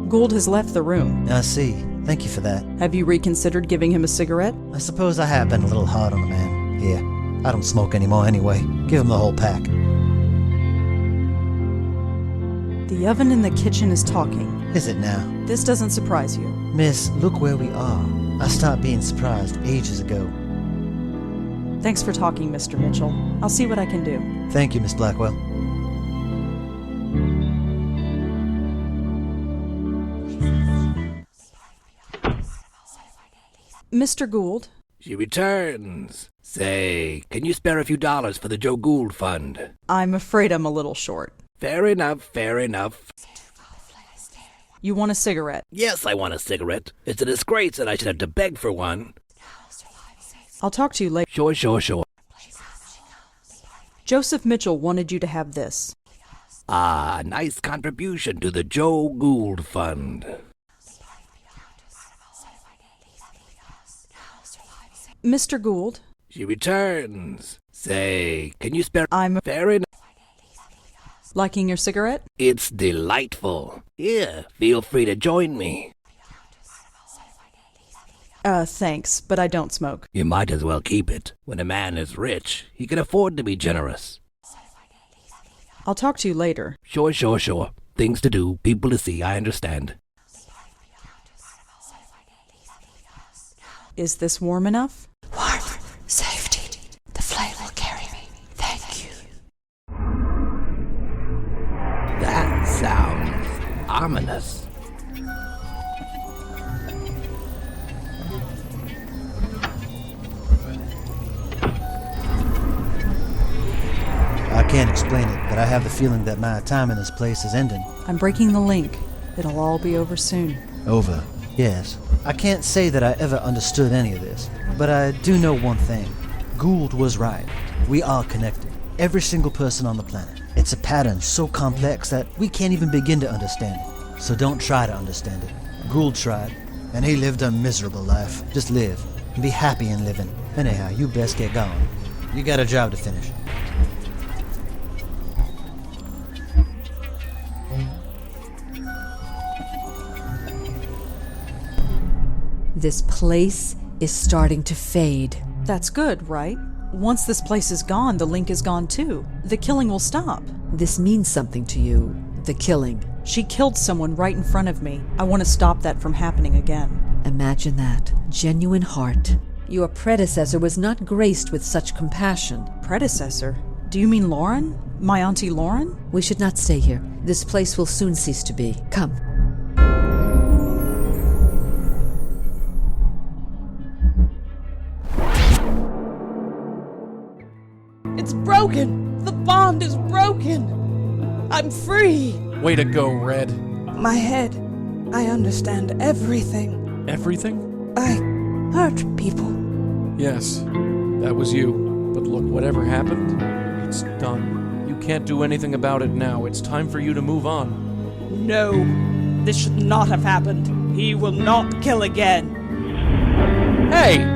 Gould has left the room. I see. Thank you for that. Have you reconsidered giving him a cigarette? I suppose I have been a little hard on the man. Here, I don't smoke anymore anyway. Give him the whole pack. The oven in the kitchen is talking. Is it now? This doesn't surprise you. Miss, look where we are. I stopped being surprised ages ago. Thanks for talking, Mr. Mitchell. I'll see what I can do. Thank you, Miss Blackwell. Mr. Gould? She returns. Say, can you spare a few dollars for the Joe Gould Fund? I'm afraid I'm a little short. Fair enough, fair enough. You want a cigarette? Yes, I want a cigarette. It's a disgrace that I should have to beg for one. I'll talk to you later. Sure, sure, sure. Joseph Mitchell wanted you to have this. Ah, nice contribution to the Joe Gould Fund. Mr. Gould? She returns. Say, can you spare... I'm fair enough. Liking your cigarette? It's delightful. Here, feel free to join me. Thanks, but I don't smoke. You might as well keep it. When a man is rich, he can afford to be generous. I'll talk to you later. Sure, sure, sure. Things to do, people to see, I understand. Is this warm enough? Warmth, safety. The flame will carry me. Thank you. That sounds ominous. I can't explain it, but I have the feeling that my time in this place is ending. I'm breaking the link. It'll all be over soon. Over. Yes. I can't say that I ever understood any of this, but I do know one thing. Gould was right. We are connected. Every single person on the planet. It's a pattern so complex that we can't even begin to understand it. So don't try to understand it. Gould tried, and he lived a miserable life. Just live, and be happy in living. Anyhow, you best get going. You got a job to finish. This place is starting to fade. That's good, right? Once this place is gone, the link is gone too. The killing will stop. This means something to you, the killing. She killed someone right in front of me. I want to stop that from happening again. Imagine that. Genuine heart. Your predecessor was not graced with such compassion. Predecessor? Do you mean Lauren? My Auntie Lauren? We should not stay here. This place will soon cease to be. Come. It's broken! The bond is broken! I'm free! Way to go, Red. My head. I understand everything. Everything? I hurt people. Yes, that was you. But look, whatever happened, it's done. You can't do anything about it now. It's time for you to move on. No, this should not have happened. He will not kill again. Hey!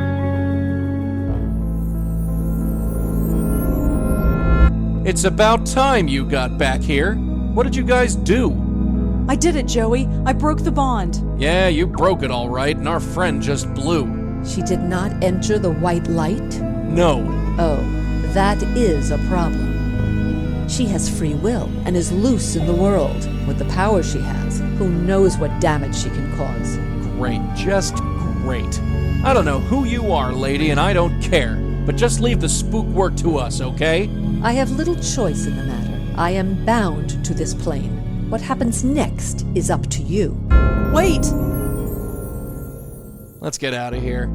It's about time you got back here. What did you guys do? I did it, Joey. I broke the bond. Yeah, you broke it all right, and our friend just blew. She did not enter the white light? No. Oh, that is a problem. She has free will and is loose in the world. With the power she has, who knows what damage she can cause. Great, just great. I don't know who you are, lady, and I don't care. But just leave the spook work to us, okay? I have little choice in the matter. I am bound to this plane. What happens next is up to you. Wait! Let's get out of here.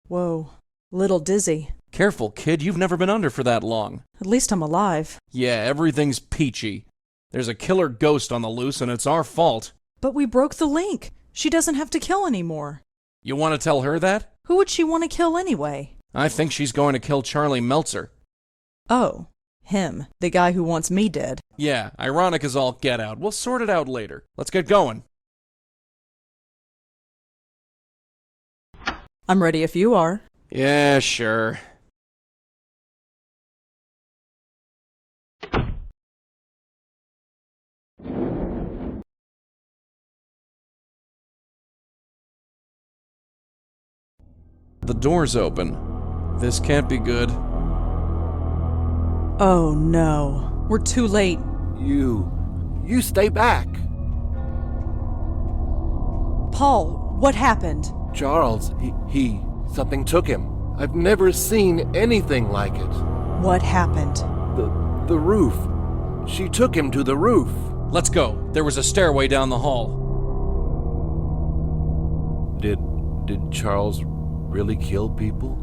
Whoa. Little dizzy. Careful, kid. You've never been under for that long. At least I'm alive. Yeah, everything's peachy. There's a killer ghost on the loose, and it's our fault. But we broke the link. She doesn't have to kill anymore. You want to tell her that? Who would she want to kill anyway? I think she's going to kill Charlie Meltzer. Oh, him. The guy who wants me dead. Yeah, ironic as all get out. We'll sort it out later. Let's get going. I'm ready if you are. Yeah, sure. The door's open. This can't be good. Oh no. We're too late. You stay back. Paul, what happened? Charles, something took him. I've never seen anything like it. What happened? The roof. She took him to the roof. Let's go. There was a stairway down the hall. Did Charles really kill people?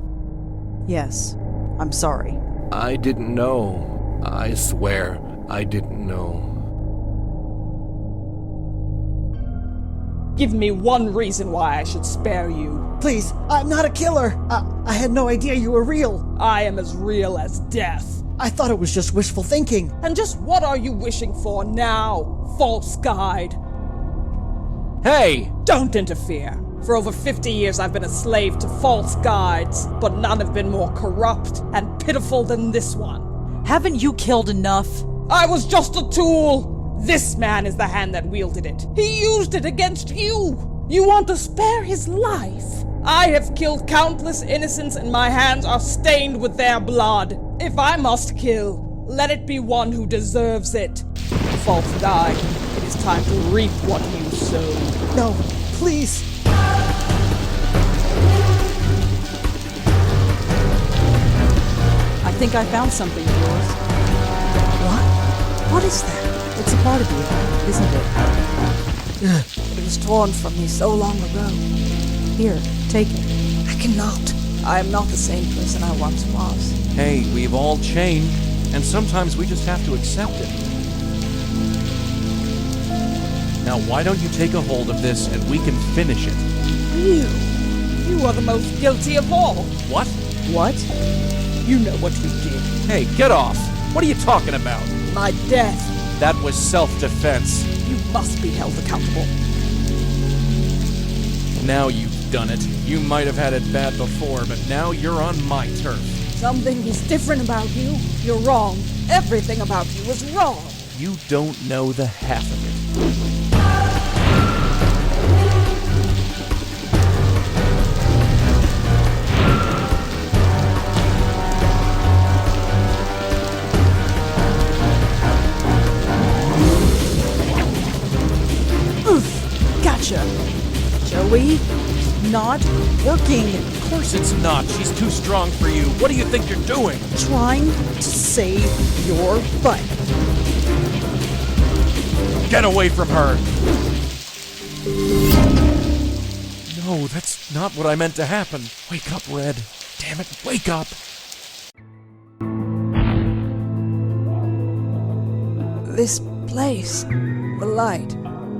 Yes. I'm sorry. I didn't know. I swear I didn't know. Give me one reason why I should spare you. Please, I'm not a killer. I had no idea you were real. I am as real as death. I thought it was just wishful thinking. And just what are you wishing for now, false guide? Hey! Don't interfere. For over 50 years I've been a slave to false guides, but none have been more corrupt and pitiful than this one. Haven't you killed enough? I was just a tool! This man is the hand that wielded it. He used it against you! You want to spare his life? I have killed countless innocents and my hands are stained with their blood. If I must kill, let it be one who deserves it. False guide, it is time to reap what you sow. No, please. I think I found something of yours. What? What is that? It's a part of you, isn't it? It was torn from me so long ago. Here, take it. I cannot. I am not the same person I once was. Hey, we've all changed, and sometimes we just have to accept it. Now, why don't you take a hold of this and we can finish it? You are the most guilty of all. What? What? You know what you did. Hey, get off! What are you talking about? My death. That was self-defense. You must be held accountable. Now you've done it. You might have had it bad before, but now you're on my turf. Something is different about you. You're wrong. Everything about you is wrong. You don't know the half of it. Gotcha. Joey, not working. Of course it's not. She's too strong for you. What do you think you're doing? Trying to save your butt. Get away from her! No, that's not what I meant to happen. Wake up, Red. Damn it, wake up! This place, the light,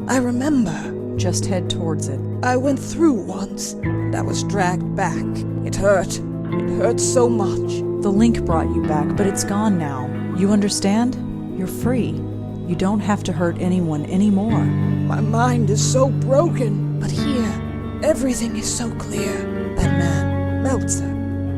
I remember. Just head towards it. I went through once, and I was dragged back. It hurt. It hurt so much. The link brought you back, but it's gone now. You understand? You're free. You don't have to hurt anyone anymore. My mind is so broken, but here, everything is so clear. That man, Meltzer,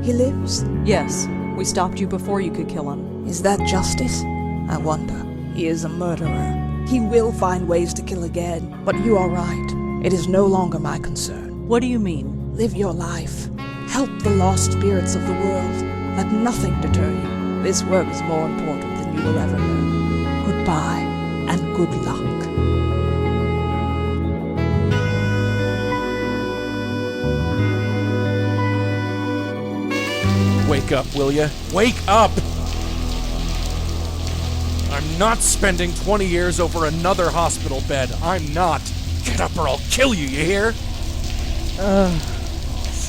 he lives? Yes, we stopped you before you could kill him. Is that justice? I wonder. He is a murderer. He will find ways to kill again, but you are right. It is no longer my concern. What do you mean? Live your life. Help the lost spirits of the world. Let nothing deter you. This work is more important than you will ever know. Goodbye, and good luck. Wake up, will ya? Wake up! I'm not spending 20 years over another hospital bed. I'm not. Get up or I'll kill you, you hear?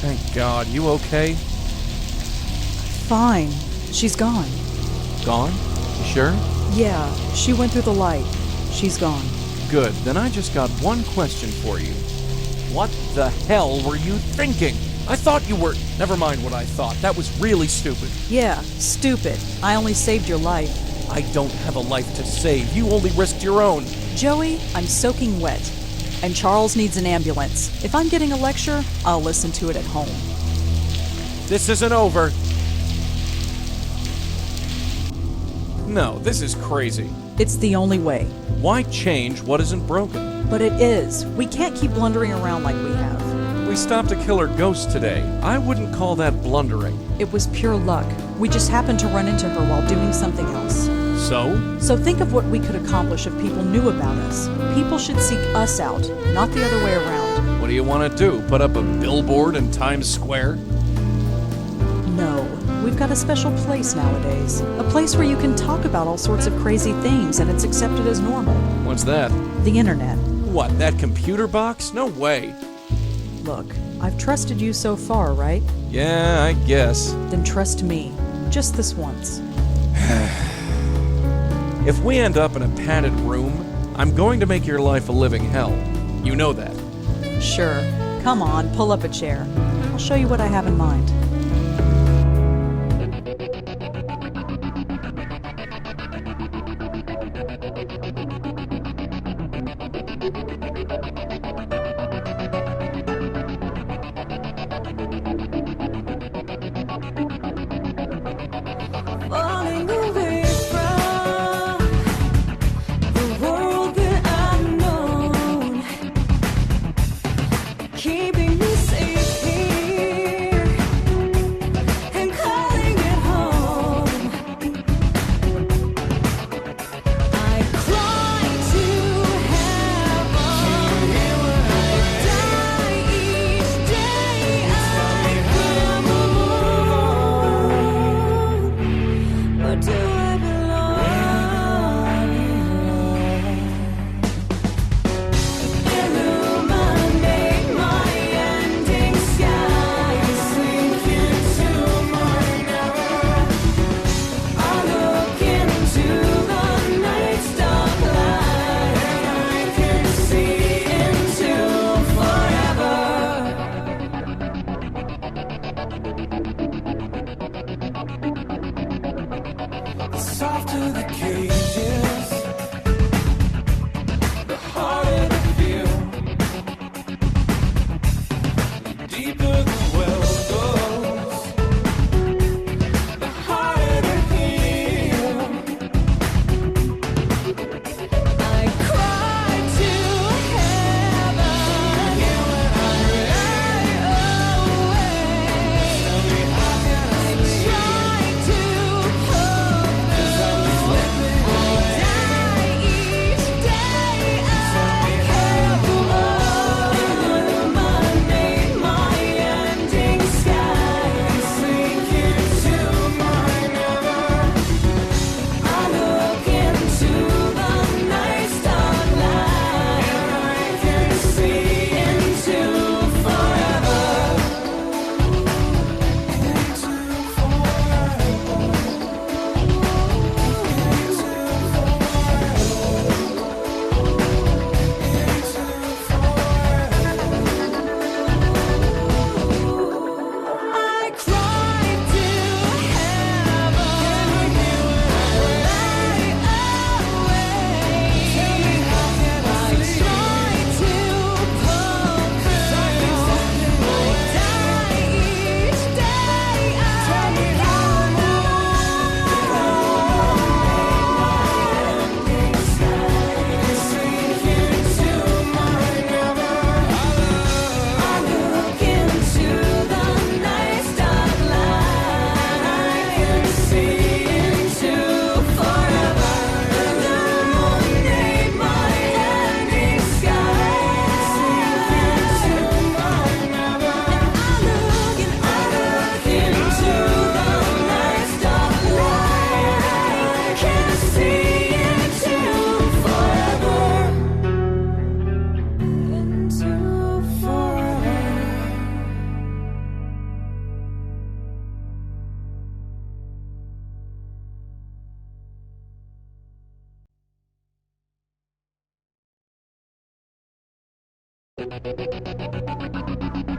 Thank God. You okay? Fine. She's gone. Gone? You sure? Yeah, she went through the light. She's gone. Good. Then I just got one question for you. What the hell were you thinking? I thought you were... Never mind what I thought. That was really stupid. Yeah, stupid. I only saved your life. I don't have a life to save. You only risked your own. Joey, I'm soaking wet. And Charles needs an ambulance. If I'm getting a lecture, I'll listen to it at home. This isn't over. No, this is crazy. It's the only way. Why change what isn't broken? But it is. We can't keep blundering around like we have. We stopped a killer ghost today. I wouldn't call that blundering. It was pure luck. We just happened to run into her while doing something else. So? So think of what we could accomplish if people knew about us. People should seek us out, not the other way around. What do you want to do? Put up a billboard in Times Square? No. We've got a special place nowadays. A place where you can talk about all sorts of crazy things and it's accepted as normal. What's that? The internet. What, that computer box? No way. Look, I've trusted you so far, right? Yeah, I guess. Then trust me. Just this once. If we end up in a padded room, I'm going to make your life a living hell. You know that. Sure. Come on, pull up a chair. I'll show you what I have in mind.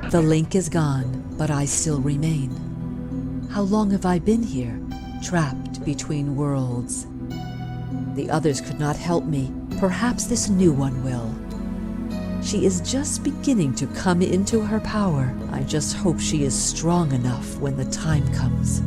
The link is gone, but I still remain. How long have I been here, trapped between worlds? The others could not help me. Perhaps this new one will. She is just beginning to come into her power. I just hope she is strong enough when the time comes.